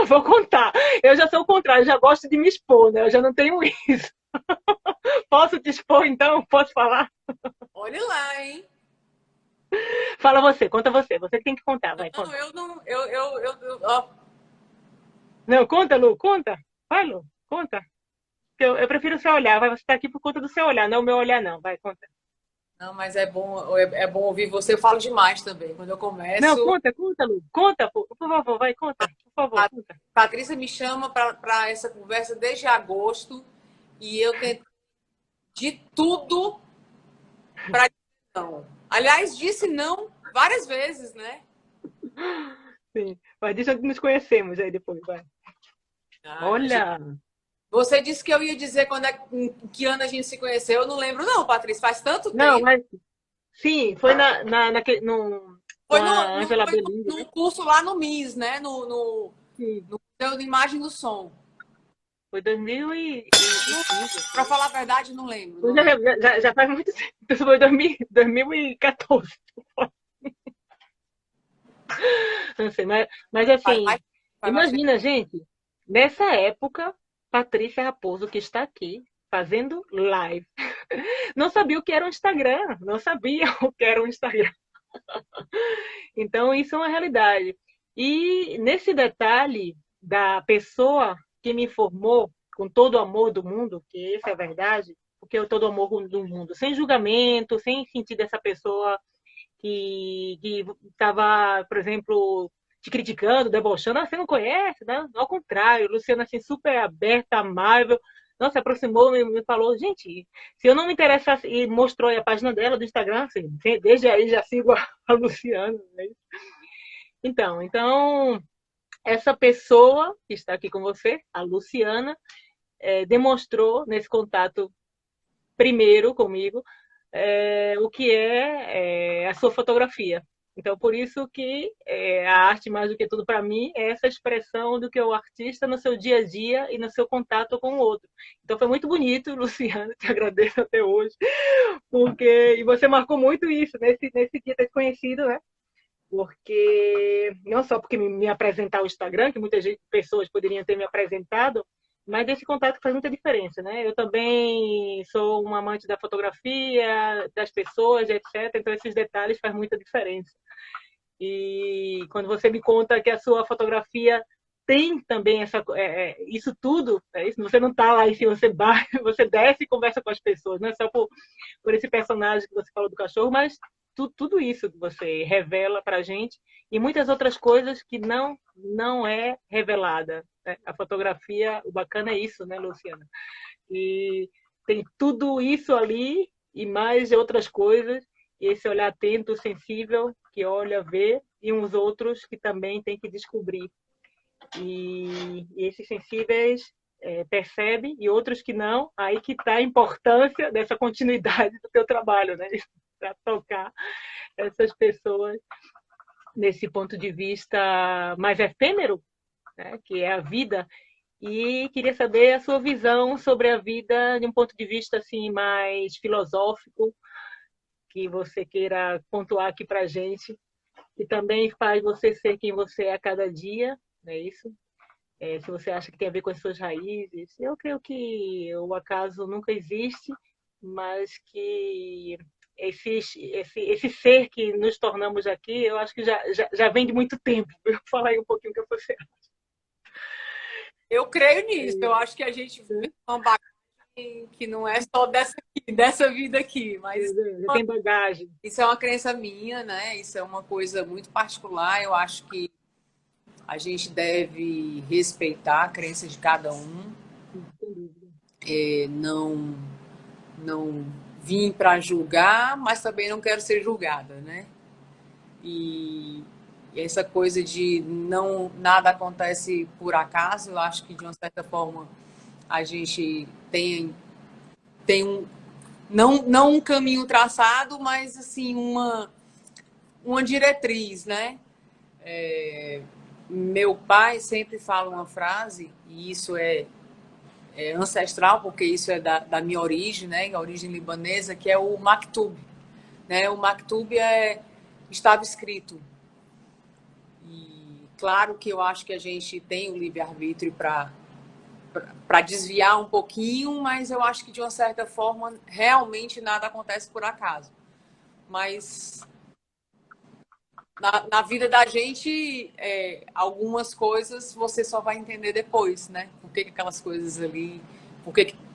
vou contar. Eu já sou o contrário, eu já gosto de me expor, né? Eu já não tenho isso. Posso te expor então? Posso falar? Olha lá, hein? Fala você, conta você. Você que tem que contar, vai, Não, conta. eu não. Ó, Não, conta, Lu, conta. Vai, Lu, conta. Eu prefiro o seu olhar, vai, você tá aqui por conta do seu olhar, não o meu olhar, não. Vai, conta. não, mas é bom ouvir você. Eu falo demais também. Quando eu Não, começo, conta, Lu. Conta, por favor, vai, conta. Por favor, a conta. Patrícia me chama para essa conversa desde agosto e eu tento de tudo para não. Aliás, disse não várias vezes, né? Sim. Mas deixa nos conhecermos aí depois, vai. Ah, Olha. você disse que eu ia dizer em que ano a gente se conheceu. Eu não lembro, não, Patrícia. Faz tanto Não, tempo. mas sim, foi no, com Foi a Angela foi Belini, né? no curso lá no MIS, né? Sim, No Museu de Imagem do Som. foi 2015. Para falar a verdade, não lembro. Foi. Não lembro. Já faz muito tempo. Isso foi 2014. Não sei, mas Faz assim, mais, faz mais tempo. imagina, gente, nessa época, Patrícia Raposo, que está aqui fazendo live, não sabia o que era um Instagram, não sabia o que era um Instagram. Então, isso é uma realidade. E nesse detalhe da pessoa que me informou com todo o amor do mundo, que essa é a verdade, porque eu todo o amor do mundo, sem julgamento, sem sentir dessa pessoa que estava, por exemplo, te criticando, debochando, ah, você não conhece, né? Ao contrário, Luciana assim, super aberta, amável, nossa, se aproximou, me falou, gente, se eu não me interessasse, e mostrou aí a página dela do Instagram, assim, desde aí já sigo a Luciana, né? Então, essa pessoa que está aqui com você, a Luciana, demonstrou nesse contato primeiro comigo o que é a sua fotografia. Então, por isso que a arte, mais do que tudo para mim, é essa expressão do que é o artista no seu dia a dia e no seu contato com o outro. Então, foi muito bonito, Luciana, te agradeço até hoje, porque e você marcou muito isso nesse dia ter conhecido, né? Porque não só porque me apresentar o Instagram, que muitas pessoas poderiam ter me apresentado, mas esse contato faz muita diferença, né? Eu também sou uma amante da fotografia, das pessoas, etc. Então esses detalhes fazem muita diferença. E quando você me conta que a sua fotografia tem também isso tudo, isso, você não está lá em cima, você desce e conversa com as pessoas, não é só por esse personagem que você falou do cachorro, mas tudo isso que você revela para a gente e muitas outras coisas que não é revelada. Né? A fotografia, o bacana é isso, né, Luciana? E tem tudo isso ali e mais outras coisas, e esse olhar atento, sensível, que olha, vê, e uns outros que também tem que descobrir. E esses sensíveis percebem, e outros que não, aí que está a importância dessa continuidade do teu trabalho, né? Para tocar essas pessoas nesse ponto de vista mais efêmero, né? Que é a vida. E queria saber a sua visão sobre a vida de um ponto de vista assim mais filosófico, que você queira pontuar aqui para a gente, que também faz você ser quem você é a cada dia, não é isso? Se você acha que tem a ver com as suas raízes. Eu creio que o acaso nunca existe, mas que esse ser que nos tornamos aqui, eu acho que já vem de muito tempo. Eu falar aí um pouquinho o que você acha. Eu creio nisso. Eu acho que a gente vem uma bagagem que não é só dessa vida aqui, mas Já tem bagagem. isso é uma crença minha, né? Isso é uma coisa muito particular. Eu acho que a gente deve respeitar a crença de cada um, não não vim para julgar, mas também não quero ser julgada, né? E essa coisa de não nada acontece por acaso, eu acho que de uma certa forma a gente tem um não um caminho traçado, mas assim uma diretriz, né? Meu pai sempre fala uma frase e isso é ancestral, porque isso é da minha origem, né? A origem libanesa, que é o maktub, né? O maktub estava escrito. E claro que eu acho que a gente tem o livre-arbítrio para desviar um pouquinho, mas eu acho que de uma certa forma realmente nada acontece por acaso. Mas na vida da gente, algumas coisas você só vai entender depois, né? Por que aquelas coisas ali,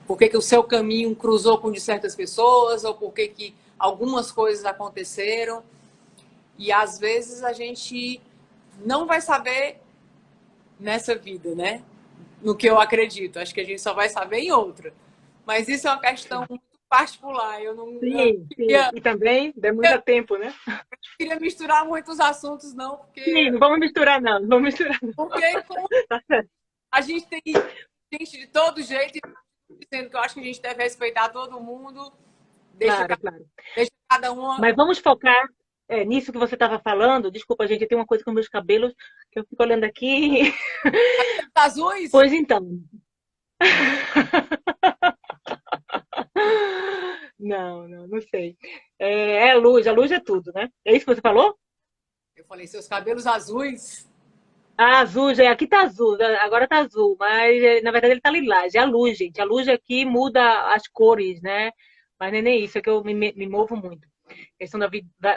por que o seu caminho cruzou com de certas pessoas, ou por que algumas coisas aconteceram. E às vezes a gente não vai saber nessa vida, né? No que eu acredito. Acho que a gente só vai saber em outra. Mas isso é uma questão muito particular. Eu não Sim, sim. E também demanda tempo, né? queria misturar muitos assuntos, não, Sim, não vamos misturar, não. Não vamos misturar, não. porque como Tá certo. a gente tem gente de todo jeito, dizendo que eu acho que a gente deve respeitar todo mundo, deixa, Claro, claro. deixa cada um. Mas vamos focar nisso que você estava falando. Desculpa, gente, tem uma coisa com meus cabelos que eu fico olhando aqui. Azuis? Pois então. Não sei. A luz é tudo, né? É isso que você falou? Eu falei, seus cabelos azuis. Ah, azul, já, aqui tá azul, agora tá azul, mas na verdade ele tá lilás. É a luz, gente. A luz aqui muda as cores, né? Mas não é nem isso, é que eu me movo muito. Questão da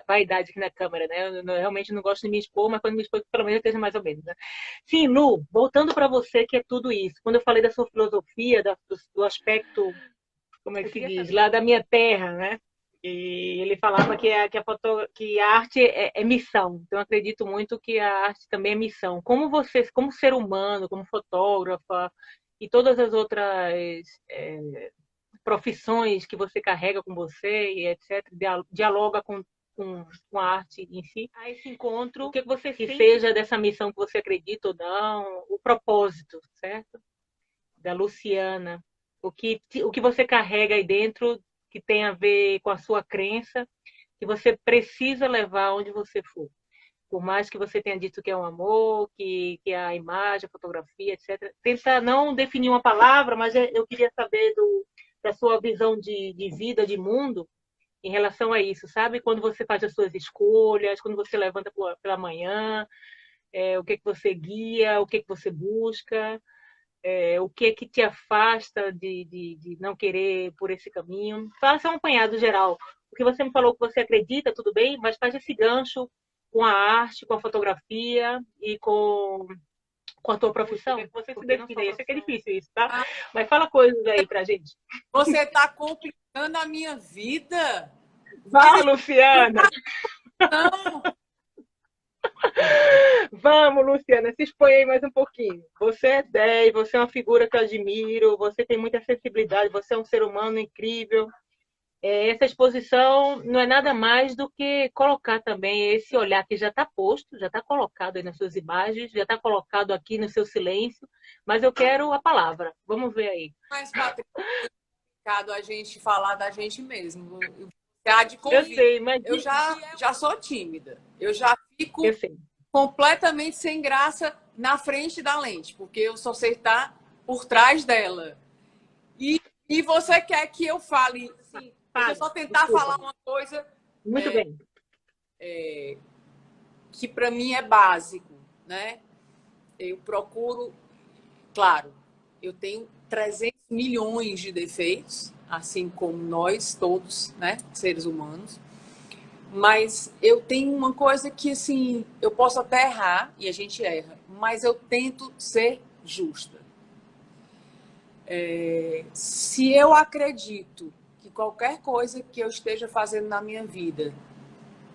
vaidade aqui na câmera, né? Eu realmente não gosto de me expor, mas quando me expor, pelo menos esteja mais ou menos, né? Sim, Lu, voltando para você, que é tudo isso. Quando eu falei da sua filosofia, do aspecto, como é que se diz, lá da minha terra, né? E ele falava que a arte é missão. Então, eu acredito muito que a arte também é missão. Como você, como ser humano, como fotógrafa e todas as outras profissões que você carrega com você e etc., dialoga com a arte em si. A esse encontro, o que você que seja dessa missão que você acredita ou não, o propósito, certo? Da Luciana. O que você carrega aí dentro que tem a ver com a sua crença, que você precisa levar onde você for. Por mais que você tenha dito que é um amor, que é a imagem, a fotografia, etc. Tenta não definir uma palavra, mas eu queria saber da sua visão de vida, de mundo, em relação a isso, sabe? Quando você faz as suas escolhas, quando você levanta pela manhã, o que você guia, o que você busca, o que te afasta de não querer por esse caminho. Faça um apanhado geral. O que você me falou que você acredita, tudo bem, mas faz esse gancho com a arte, com a fotografia e com a tua profissão. Você se define aí. Eu sei que é difícil isso, tá? Ah, Mas fala coisas aí pra gente. você está complicando a minha vida? Vai, Luciana! Não, Vamos, Luciana, se expõe aí mais um pouquinho. Você é 10, você é uma figura que eu admiro, você tem muita sensibilidade, você é um ser humano incrível. Essa exposição não é nada mais do que colocar também esse olhar que já está posto, já está colocado aí nas suas imagens, já está colocado aqui no seu silêncio, mas eu quero a palavra. Vamos ver aí. mas, Patrícia, é complicado a gente falar da gente mesmo. Já de Eu convite. sei, mas Eu já sou tímida. Eu já eu fico sei. completamente sem graça na frente da lente, porque eu só sei estar por trás dela. E você quer que eu fale, assim, deixa eu só tentar Desculpa. falar uma coisa Muito bem. que para mim é básico, né? Eu procuro, claro, eu tenho 300 milhões de defeitos, assim como nós todos, né, seres humanos. Mas eu tenho uma coisa que, assim, eu posso até errar, e a gente erra, mas eu tento ser justa. Se eu acredito que qualquer coisa que eu esteja fazendo na minha vida,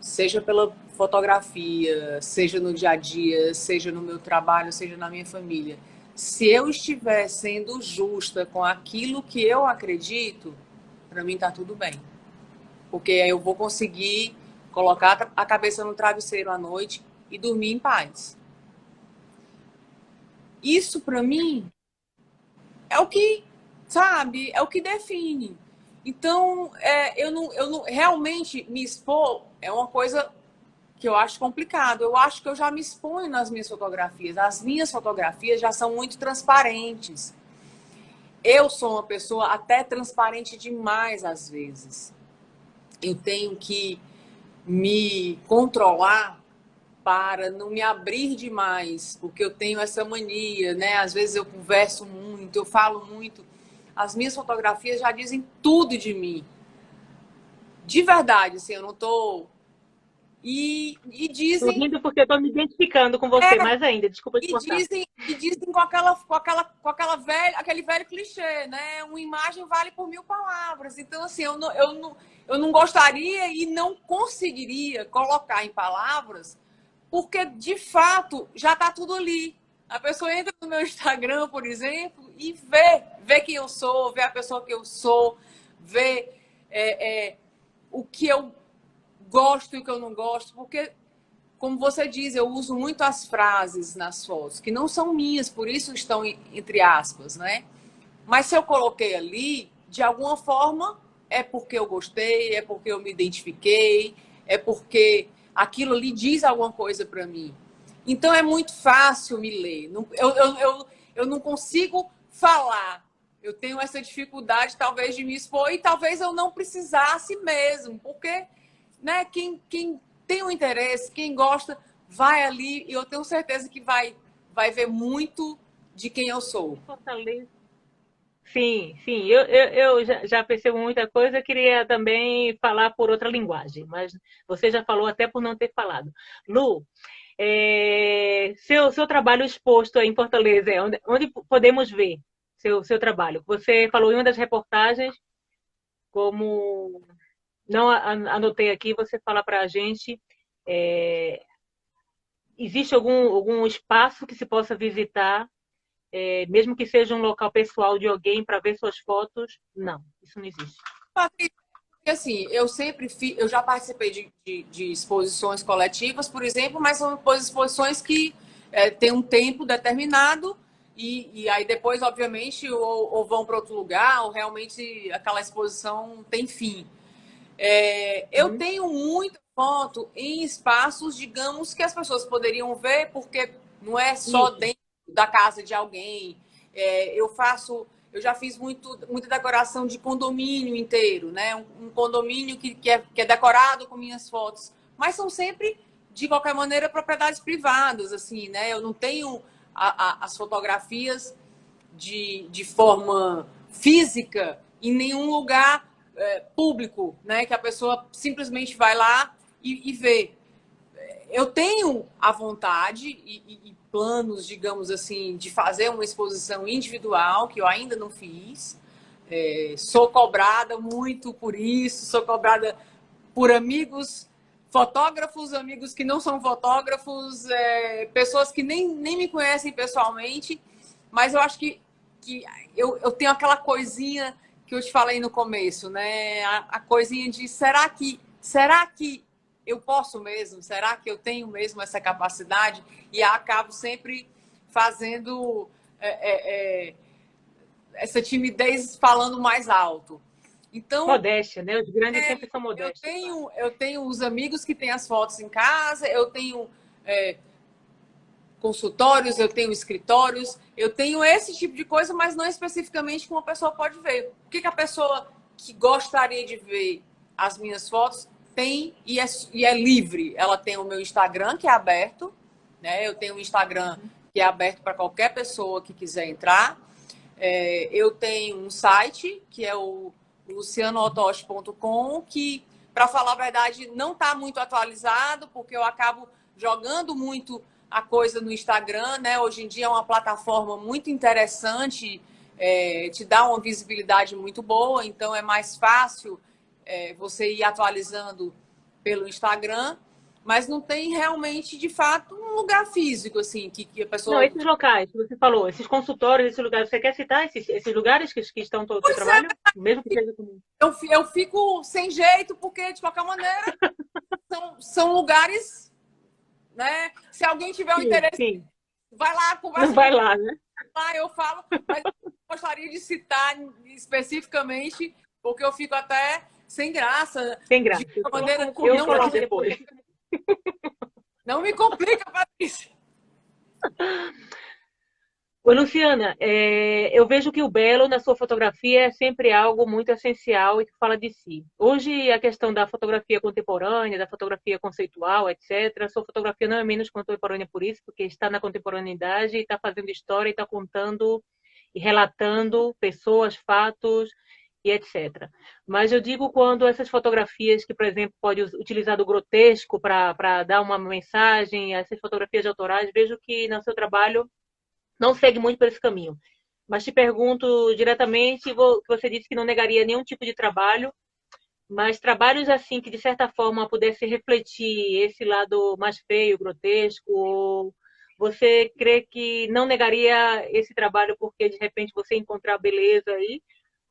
seja pela fotografia, seja no dia a dia, seja no meu trabalho, seja na minha família, se eu estiver sendo justa com aquilo que eu acredito, para mim tá tudo bem. Porque aí eu vou conseguir colocar a cabeça no travesseiro à noite e dormir em paz. Isso, para mim, é o que, sabe, é o que define. Então, eu não realmente me expor é uma coisa que eu acho complicado. Eu acho que eu já me exponho nas minhas fotografias. As minhas fotografias já são muito transparentes. Eu sou uma pessoa até transparente demais às vezes. Eu tenho que me controlar para não me abrir demais, porque eu tenho essa mania, né? Às vezes eu converso muito, eu falo muito. As minhas fotografias já dizem tudo de mim. De verdade, assim, eu não tô. E Estou dizem, rindo porque estou me identificando com você mais ainda. Desculpa te cortar. e dizem com aquela velha, aquele velho clichê, né? Uma imagem vale por 1000 palavras. Então, assim, eu não gostaria e não conseguiria colocar em palavras, porque de fato já está tudo ali. A pessoa entra no meu Instagram, por exemplo, e vê quem eu sou, vê a pessoa que eu sou, vê o que eu gosto e o que eu não gosto, porque, como você diz, eu uso muito as frases nas fotos, que não são minhas, por isso estão entre aspas, né? Mas se eu coloquei ali, de alguma forma, é porque eu gostei, é porque eu me identifiquei, é porque aquilo ali diz alguma coisa para mim. Então é muito fácil me ler. Eu não consigo falar. Eu tenho essa dificuldade, talvez, de me expor, e talvez eu não precisasse mesmo, porque, né, quem tem um interesse, quem gosta, vai ali, e eu tenho certeza que vai ver muito de quem eu sou. Fortaleza. Sim, sim, eu já percebo muita coisa, eu queria também falar por outra linguagem, mas você já falou até por não ter falado. Lu, seu trabalho exposto aí em Fortaleza, onde podemos ver seu trabalho? Você falou em uma das reportagens, como não anotei aqui, você fala para a gente, existe algum espaço que se possa visitar, mesmo que seja um local pessoal de alguém para ver suas fotos? Não, isso não existe. Patrícia, assim, eu sempre eu já participei de exposições coletivas, por exemplo, mas são exposições que têm um tempo determinado e aí depois, obviamente, ou vão para outro lugar, ou realmente aquela exposição tem fim. Eu tenho muita foto em espaços, digamos, que as pessoas poderiam ver, porque não é só Isso. dentro da casa de alguém. Eu já fiz muita decoração de condomínio inteiro, né? Um condomínio que é decorado com minhas fotos. Mas são sempre, de qualquer maneira, propriedades privadas, assim, né? Eu não tenho as fotografias de forma física em nenhum lugar público, né? Que a pessoa simplesmente vai lá e vê. Eu tenho a vontade e planos, digamos assim, de fazer uma exposição individual, que eu ainda não fiz. Sou cobrada muito por isso, sou cobrada por amigos fotógrafos, amigos que não são fotógrafos, pessoas que nem me conhecem pessoalmente, mas eu acho que eu tenho aquela coisinha que eu te falei no começo, né? A coisinha de será que eu posso mesmo? Será que eu tenho mesmo essa capacidade? E acabo sempre fazendo essa timidez falando mais alto. Então, Modéstia, né? Os grandes sempre são modéstos. eu tenho os amigos que têm as fotos em casa, eu tenho consultórios, eu tenho escritórios, eu tenho esse tipo de coisa, mas não especificamente como a pessoa pode ver. O que a pessoa que gostaria de ver as minhas fotos tem e é livre. Ela tem o meu Instagram, que é aberto, né? Eu tenho um Instagram que é aberto para qualquer pessoa que quiser entrar. Eu tenho um site, que é o lucianootoshi.com, que, para falar a verdade, não está muito atualizado, porque eu acabo jogando muito a coisa no Instagram, né? Hoje em dia é uma plataforma muito interessante, te dá uma visibilidade muito boa, então é mais fácil você ir atualizando pelo Instagram, mas não tem realmente, de fato, um lugar físico, assim, que a Não, pessoa... esses locais que você falou, esses consultórios, esses lugares, você quer citar esses lugares que estão no teu Pois é, trabalho? Mesmo que seja comum. eu fico sem jeito, porque, de qualquer maneira, são lugares, né? Se alguém tiver um Sim, interesse, sim. vai lá, Não conversa vai comigo, lá, né? eu falo, mas eu gostaria de citar especificamente, porque eu fico até sem graça, Tem de graça. qualquer maneira, Eu coloco depois. não me complica, Patrícia. Ô, Luciana, eu vejo que o belo na sua fotografia é sempre algo muito essencial e que fala de si. Hoje, a questão da fotografia contemporânea, da fotografia conceitual, etc., a sua fotografia não é menos contemporânea por isso, porque está na contemporaneidade, está fazendo história, está contando e relatando pessoas, fatos e etc. Mas eu digo quando essas fotografias que, por exemplo, pode utilizar do grotesco para dar uma mensagem, essas fotografias autorais, vejo que no seu trabalho não segue muito por esse caminho. Mas te pergunto diretamente, que você disse que não negaria nenhum tipo de trabalho, mas trabalhos assim que de certa forma pudesse refletir esse lado mais feio, grotesco, ou você crê que não negaria esse trabalho porque de repente você encontrar beleza aí,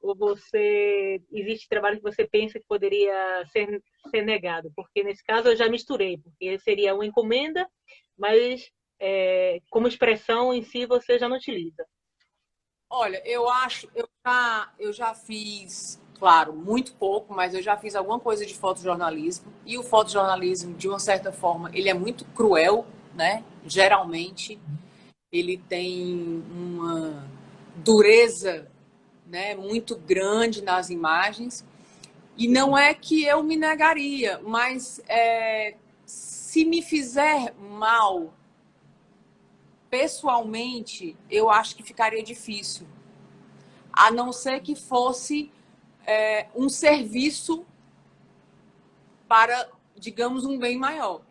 ou você existe trabalho que você pensa que poderia ser negado? Porque nesse caso eu já misturei, porque seria uma encomenda, mas como expressão em si você já não utiliza. Olha, eu já fiz, claro, muito pouco, mas eu já fiz alguma coisa de fotojornalismo. E o fotojornalismo, de uma certa forma, ele é muito cruel, né? Geralmente, ele tem uma dureza, né, muito grande nas imagens. E não é que eu me negaria, mas se me fizer mal pessoalmente, eu acho que ficaria difícil. A não ser que fosse um serviço para, digamos, um bem maior,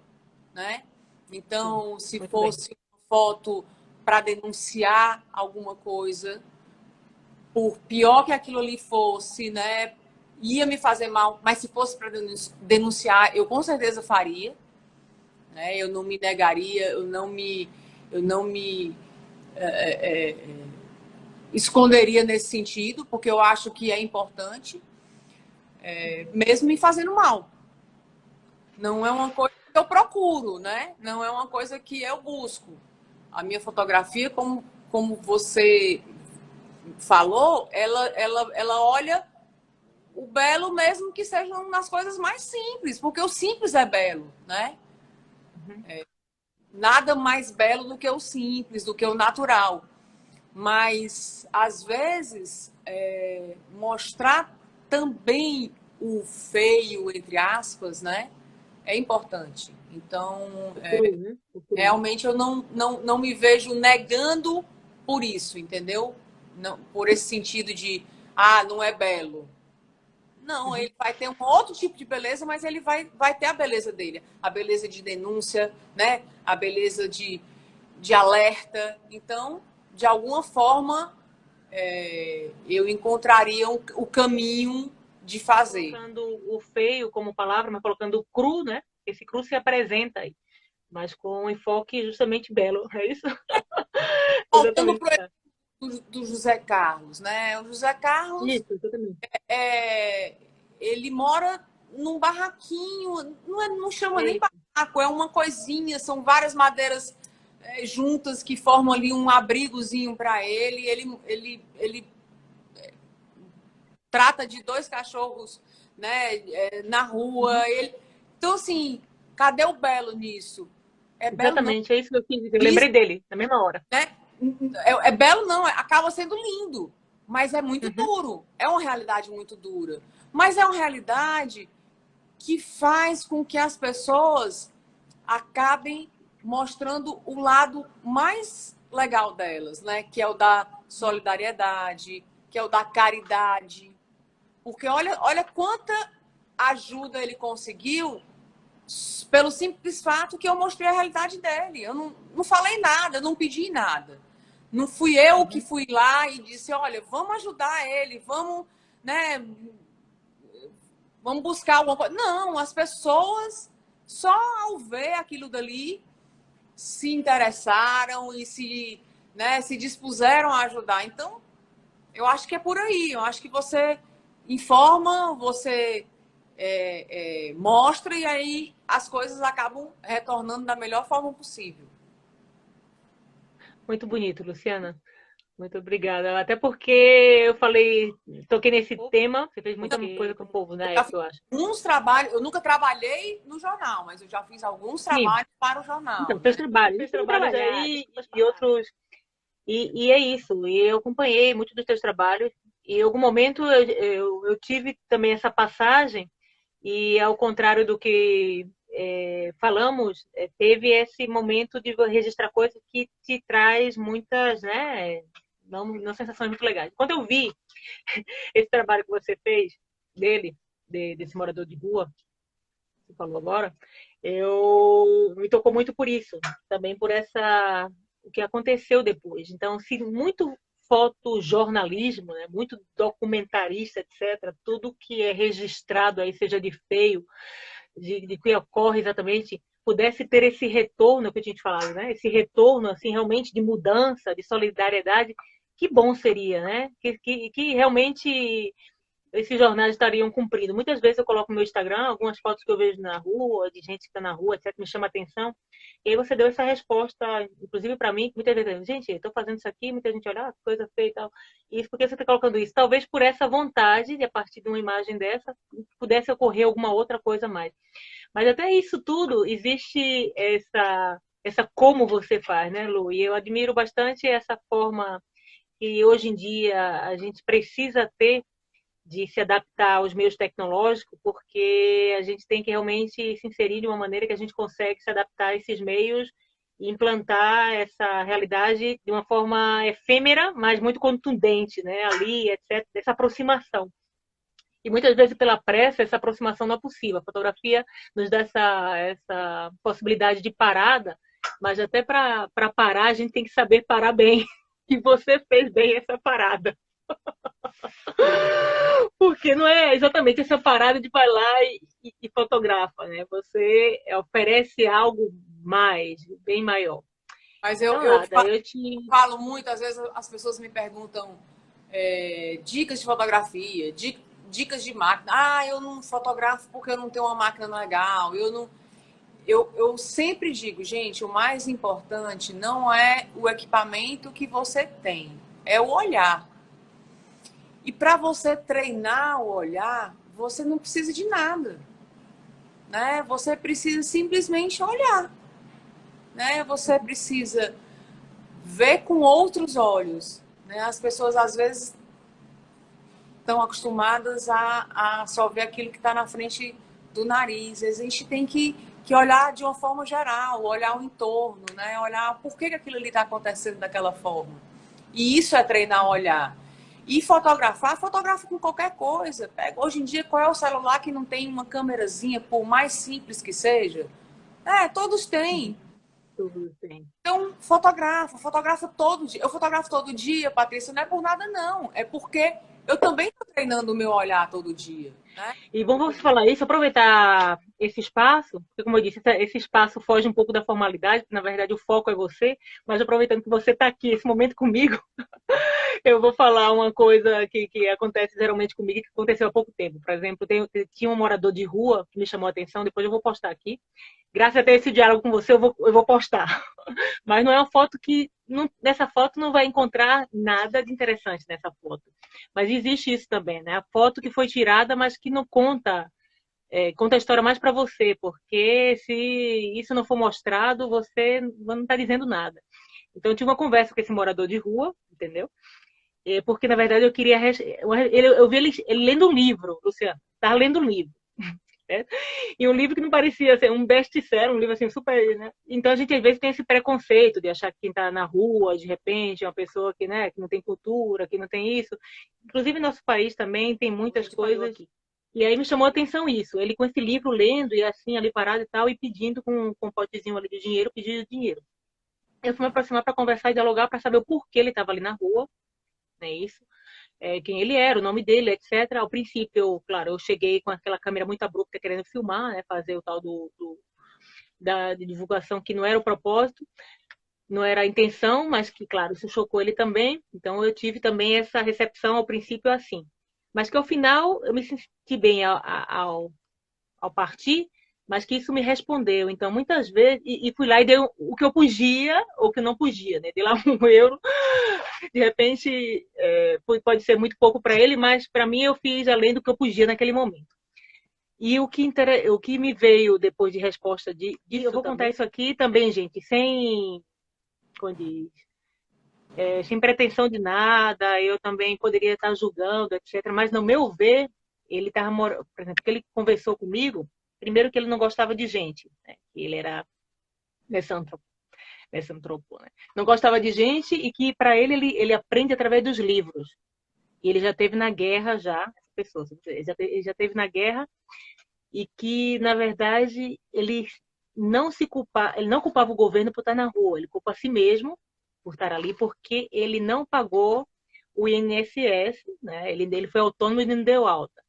né? Então, se Muito bem. fosse uma foto para denunciar alguma coisa, por pior que aquilo ali fosse, né? Ia me fazer mal, mas se fosse para denunciar, eu com certeza faria, né? Eu não me negaria, eu não me esconderia nesse sentido, porque eu acho que é importante, mesmo me fazendo mal. Não é uma coisa que eu procuro, né? Não é uma coisa que eu busco. A minha fotografia, como você falou, ela olha o belo mesmo que sejam nas coisas mais simples, porque o simples é belo, né? Uhum. Nada mais belo do que o simples, do que o natural. Mas, às vezes, mostrar também o feio, entre aspas, né? É importante. Então, O cru, né? O cru. realmente eu não me vejo negando por isso, entendeu? Não, por esse sentido de, não é belo. Não, Uhum. ele vai ter um outro tipo de beleza, mas ele vai ter a beleza dele. A beleza de denúncia, né? A beleza de alerta. Então, de alguma forma, eu encontraria o caminho de fazer. Colocando o feio como palavra, mas colocando o cru, né? Esse cru se apresenta aí, mas com um enfoque justamente belo, é isso? Voltando Exatamente. para do José Carlos, né? O José Carlos, Isso, exatamente. é, ele mora num barraquinho, não chama É nem isso. barraco, é uma coisinha, são várias madeiras juntas que formam ali um abrigozinho para ele. Ele trata de 2 cachorros, né, na rua. Uhum. Então, assim, cadê o belo nisso? É belo não. Exatamente, é isso que eu quis dizer. Eu Isso, lembrei dele, na mesma hora. né? É belo não, acaba sendo lindo, mas é muito Uhum. duro. É uma realidade muito dura. Mas é uma realidade que faz com que as pessoas acabem mostrando o lado mais legal delas, né? Que é o da solidariedade, que é o da caridade. Porque olha quanta ajuda ele conseguiu pelo simples fato que eu mostrei a realidade dele. Eu não falei nada, não pedi nada. Não fui eu que Uhum. fui lá e disse, olha, vamos ajudar ele, vamos, né, vamos buscar alguma coisa. Não, as pessoas, só ao ver aquilo dali, se interessaram e se dispuseram a ajudar. Então, eu acho que é por aí. Eu acho que você informa, você mostra e aí as coisas acabam retornando da melhor forma possível. Muito bonito, Luciana. Muito obrigada. Até porque eu falei, toquei nesse tema, você fez muita coisa com o povo na Eu já época, fiz eu acho. alguns trabalhos, eu nunca trabalhei no jornal, mas eu já fiz alguns Sim, trabalhos para o então, jornal, seus né? trabalhos. Fez trabalhos aí e outros. E é isso. E eu acompanhei muitos dos teus trabalhos. E em algum momento eu tive também essa passagem, e ao contrário do que falamos, teve esse momento de registrar coisas que te traz muitas, né? Não sensações muito legais. Quando eu vi esse trabalho que você fez dele, desse morador de rua, que você falou agora, eu me tocou muito por isso, também por essa o que aconteceu depois. Então, se muito fotojornalismo, né, muito documentarista, etc., tudo que é registrado aí, seja de feio, de que ocorre exatamente, pudesse ter esse retorno que a gente falava, né? Esse retorno assim realmente de mudança, de solidariedade, que bom seria, né? Que realmente esses jornais estariam cumprindo. Muitas vezes eu coloco no meu Instagram algumas fotos que eu vejo na rua, de gente que está na rua, etc., me chama a atenção. E aí você deu essa resposta, inclusive para mim, que muitas vezes, gente, estou fazendo isso aqui, muita gente olha, que coisa feia e tal. E isso porque você está colocando isso? Talvez por essa vontade, de a partir de uma imagem dessa, pudesse ocorrer alguma outra coisa mais. Mas até isso tudo, existe essa como você faz, né, Lu? E eu admiro bastante essa forma que hoje em dia a gente precisa ter de se adaptar aos meios tecnológicos, porque a gente tem que realmente se inserir de uma maneira que a gente consegue se adaptar a esses meios e implantar essa realidade de uma forma efêmera, mas muito contundente, né? Ali, etc. Essa aproximação. E muitas vezes, pela pressa, essa aproximação não é possível. A fotografia nos dá essa possibilidade de parada, mas até para parar, a gente tem que saber parar bem. E você fez bem essa parada. Porque não é exatamente essa parada de vai lá e fotografa, né? Você oferece algo mais, bem maior. Mas Então, nada, eu te. falo muito, às vezes as pessoas me perguntam dicas de fotografia, dicas de máquina. Eu não fotografo porque eu não tenho uma máquina legal. Eu não. Eu sempre digo, gente, o mais importante não é o equipamento que você tem, é o olhar. E para você treinar o olhar, você não precisa de nada, né? Você precisa simplesmente olhar, né? Você precisa ver com outros olhos, né? As pessoas às vezes estão acostumadas a só ver aquilo que está na frente do nariz. A gente tem que olhar de uma forma geral, olhar o entorno, né? Olhar por que aquilo ali está acontecendo daquela forma. E isso é treinar o olhar. E fotografar, fotografa com qualquer coisa. Hoje em dia, qual é o celular que não tem uma câmerazinha, por mais simples que seja? Todos têm. Tudo bem. Então, fotografa todo dia. Eu fotografo todo dia, Patrícia, não é por nada, não. É porque eu também estou treinando o meu olhar todo dia, né? E bom você falar isso, aproveitar esse espaço, porque como eu disse, esse espaço foge um pouco da formalidade, porque na verdade o foco é você, mas aproveitando que você está aqui, esse momento comigo, eu vou falar uma coisa que acontece geralmente comigo, que aconteceu há pouco tempo. Por exemplo, tinha um morador de rua que me chamou a atenção, depois eu vou postar aqui. Graças a ter esse diálogo com você, eu vou postar. Mas não é uma foto que. Nessa foto não vai encontrar nada de interessante nessa foto. Mas existe isso também, né? A foto que foi tirada, mas que não conta. Conta a história mais para você, porque se isso não for mostrado, você não está dizendo nada. Então, eu tive uma conversa com esse morador de rua, entendeu? Porque, na verdade, eu queria. Eu vi ele lendo um livro, Luciano. Estava lendo um livro. Né? E um livro que não parecia ser um best-seller, um livro assim super, né? Então a gente às vezes tem esse preconceito de achar que quem está na rua, de repente, é uma pessoa que, né, que não tem cultura, que não tem isso. Inclusive, nosso país também tem muitas coisas. E aí me chamou a atenção isso. Ele com esse livro lendo e assim ali parado e tal, e pedindo com um potezinho ali de dinheiro, pedindo dinheiro. Eu fui me aproximar para conversar e dialogar para saber o porquê ele estava ali na rua, né? Isso quem ele era, o nome dele, etc. Ao princípio, claro, eu cheguei com aquela câmera muito abrupta querendo filmar, né, fazer o tal da divulgação que não era o propósito, não era a intenção, mas que, claro, isso chocou ele também. Então eu tive também essa recepção ao princípio assim. Mas que ao final eu me senti bem ao partir, mas que isso me respondeu. Então, muitas vezes, e fui lá e dei o que eu podia ou o que eu não podia, né? Dei lá 1 euro. De repente, pode ser muito pouco para ele, mas para mim eu fiz além do que eu podia naquele momento. E o que me veio depois de resposta disso, eu vou contar isso aqui também, gente, como diz, sem pretensão de nada, eu também poderia estar julgando, etc. Mas, no meu ver, ele estava, por exemplo, que ele conversou comigo, primeiro que ele não gostava de gente, né? Ele era missantropo, né? Não gostava de gente e que, para ele aprende através dos livros. E ele já teve na guerra já, pessoas, ele já teve na guerra e que, na verdade, ele não culpava o governo por estar na rua, ele culpa a si mesmo por estar ali, porque ele não pagou o INSS, né? Ele foi autônomo e não deu alta.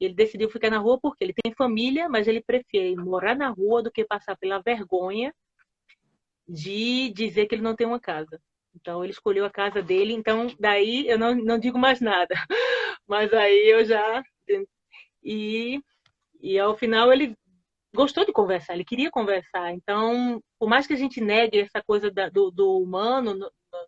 Ele decidiu ficar na rua porque ele tem família, mas ele prefere morar na rua do que passar pela vergonha de dizer que ele não tem uma casa. Então ele escolheu a casa dele, então daí eu não digo mais nada. Mas aí eu já. E, e ao final ele gostou de conversar, ele queria conversar. Então, por mais que a gente negue essa coisa do humano,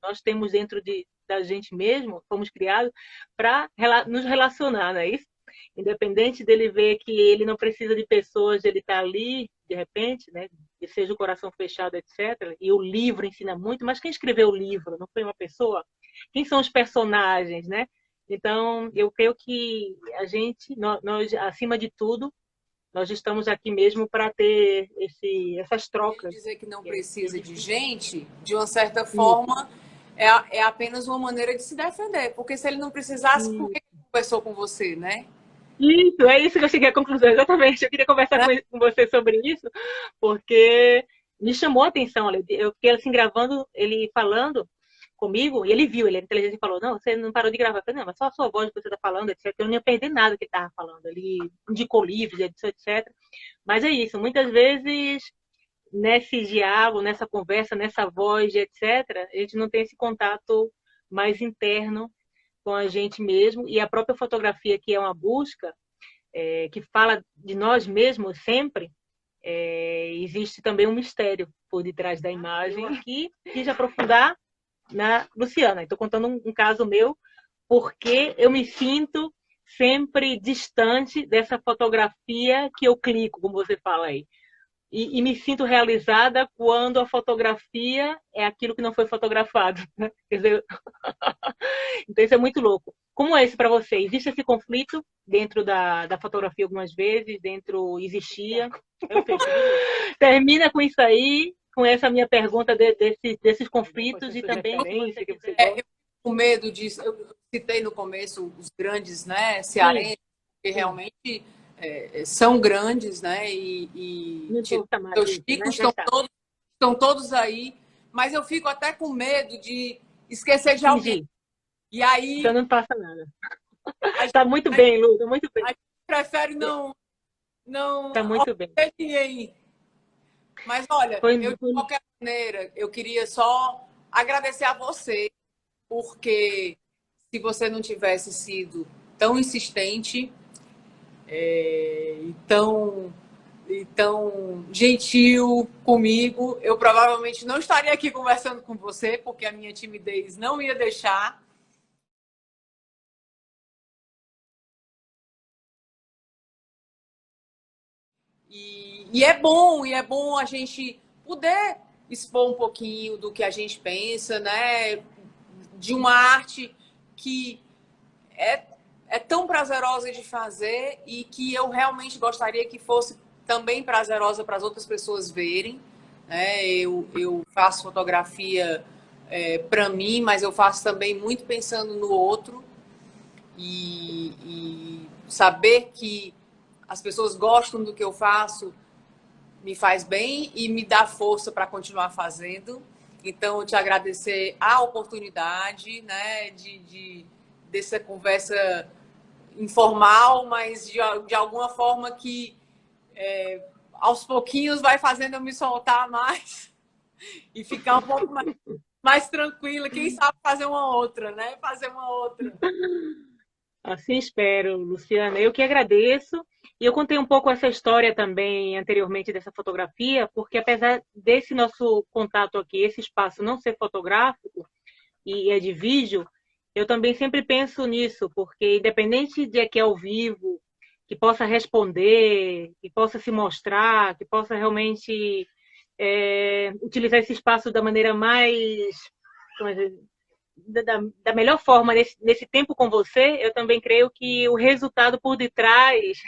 nós temos dentro da gente mesmo, fomos criados para nos relacionar, não é isso? Independente dele ver que ele não precisa de pessoas, ele está ali, de repente, né? E seja o coração fechado, etc. E o livro ensina muito, mas quem escreveu o livro não foi uma pessoa? Quem são os personagens, né? Então, eu creio que a gente, nós acima de tudo, nós estamos aqui mesmo para ter essas Ele trocas. dizer que não precisa de gente, de uma certa forma, é apenas uma maneira de se defender. Porque se ele não precisasse, por que ele conversou com você, né? Isso, é isso que eu cheguei à conclusão, exatamente. Eu queria conversar com você sobre isso, porque me chamou a atenção. Eu fiquei assim gravando, ele falando comigo, e ele viu, ele é inteligente e falou: Não, você não parou de gravar. Eu falei: Não, mas só a sua voz que você está falando, etc. Eu não ia perder nada que ele estava falando. Ele indicou livros, etc. Mas é isso, muitas vezes nesse diálogo, nessa conversa, nessa voz, etc., a gente não tem esse contato mais interno com a gente mesmo, e a própria fotografia, que é uma busca, que fala de nós mesmos sempre, existe também um mistério por detrás da imagem que quis aprofundar na Luciana. Estou contando um caso meu, porque eu me sinto sempre distante dessa fotografia que eu clico, como você fala aí. E me sinto realizada quando a fotografia é aquilo que não foi fotografado, né? Quer dizer, então isso é muito louco. Como é isso para você? Existe esse conflito dentro da fotografia algumas vezes? Dentro existia? Perfeito. Termina com isso aí, com essa minha pergunta desses conflitos e também que você Eu fico com medo disso. Eu citei no começo os grandes, né, cearenses, que realmente são grandes, né? Não importa mais Os isso, né? chicos Já tá. estão todos aí, mas eu fico até com medo de esquecer de alguém. Fingir. E aí Então não passa nada. a gente, Tá muito bem, Lu, tá muito a bem. gente prefere não Tá muito bem. ofender ninguém. Mas olha, Foi, eu de foi... qualquer maneira, eu queria só agradecer a você, porque se você não tivesse sido tão insistente e tão gentil comigo, eu provavelmente não estaria aqui conversando com você, porque a minha timidez não ia deixar. E é bom a gente poder expor um pouquinho do que a gente pensa, né? De uma arte que é, é tão prazerosa de fazer e que eu realmente gostaria que fosse também prazerosa para as outras pessoas verem. Né? Eu faço fotografia para mim, mas eu faço também muito pensando no outro e saber que as pessoas gostam do que eu faço me faz bem e me dá força para continuar fazendo. Então, eu te agradecer a oportunidade, né, dessa conversa informal, mas de alguma forma que aos pouquinhos vai fazendo eu me soltar mais e ficar um pouco mais tranquila. Quem sabe fazer uma outra, né? Fazer uma outra. Assim espero, Luciana. Eu que agradeço. E eu contei um pouco essa história também anteriormente dessa fotografia, porque apesar desse nosso contato aqui, esse espaço não ser fotográfico e é de vídeo, eu também sempre penso nisso, porque independente de que é ao vivo, que possa responder, que possa se mostrar, que possa realmente utilizar esse espaço da maneira mais, da melhor forma nesse tempo com você, eu também creio que o resultado por detrás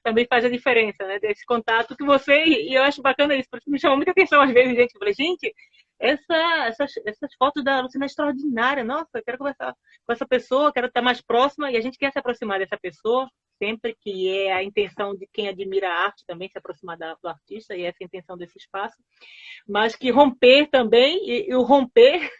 também faz a diferença, né? Desse contato que você, e eu acho bacana isso, porque me chama muita atenção às vezes, gente, eu falei, gente, essas fotos da Luciana é extraordinária, nossa, eu quero conversar com essa pessoa, quero estar mais próxima, e a gente quer se aproximar dessa pessoa, sempre que é a intenção de quem admira a arte também, se aproximar do artista, e essa é a intenção desse espaço, mas que romper também, e o romper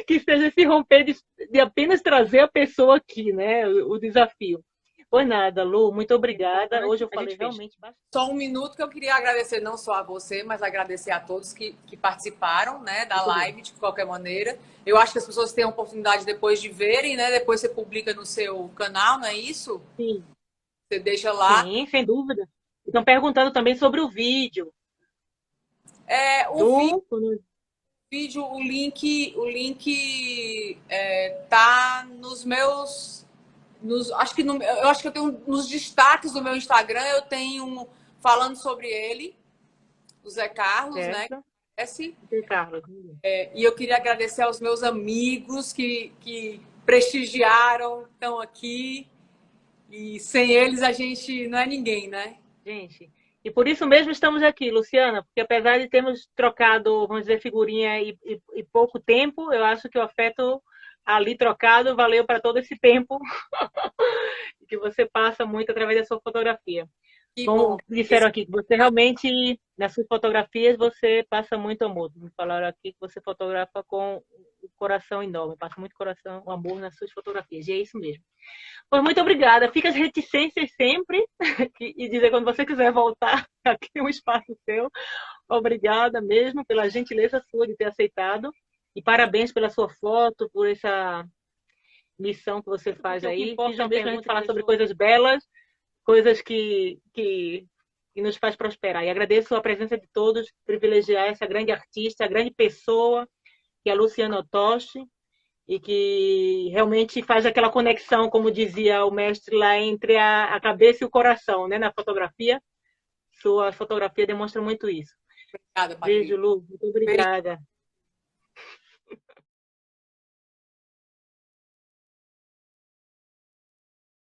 que seja esse romper de apenas trazer a pessoa aqui, né? O desafio. Pois nada, Lu, muito obrigada. Hoje eu falei realmente bastante. Só um minuto que eu queria agradecer não só a você, mas agradecer a todos que participaram, né, da live de qualquer maneira. Eu acho que as pessoas têm a oportunidade depois de verem, né? Depois você publica no seu canal, não é isso? Sim, Você deixa lá. sim, sem dúvida. Estão perguntando também sobre o vídeo. O Tu, vídeo, o link tá nos meus. Acho que eu acho que eu tenho nos destaques do meu Instagram, eu tenho falando sobre ele, o Zé Carlos, né? certo? Esse. Carlos. E eu queria agradecer aos meus amigos que prestigiaram, estão aqui. E sem eles a gente não é ninguém, né? Gente, e por isso mesmo estamos aqui, Luciana, porque apesar de termos trocado, vamos dizer, figurinha e pouco tempo, eu acho que o afeto ali trocado valeu para todo esse tempo que você passa muito através da sua fotografia. Que bom. Como disseram aqui, que você realmente, nas suas fotografias, você passa muito amor. Me falaram aqui que você fotografa com o coração enorme, passa muito coração, amor nas suas fotografias. E é isso mesmo. Pois muito obrigada. Fica as reticências sempre e dizer quando você quiser voltar, aqui é um espaço seu. Obrigada mesmo pela gentileza sua de ter aceitado. E parabéns pela sua foto, por essa missão que você faz aí. Fiz mesmo a gente falar sobre coisas belas, coisas que nos faz prosperar. E agradeço a presença de todos, privilegiar essa grande artista, a grande pessoa, que é a Luciana Otoshi, e que realmente faz aquela conexão, como dizia o mestre lá, entre a cabeça e o coração, né, na fotografia. Sua fotografia demonstra muito isso. Obrigada, Beijo, Patrícia. Lu. Muito Beijo. obrigada.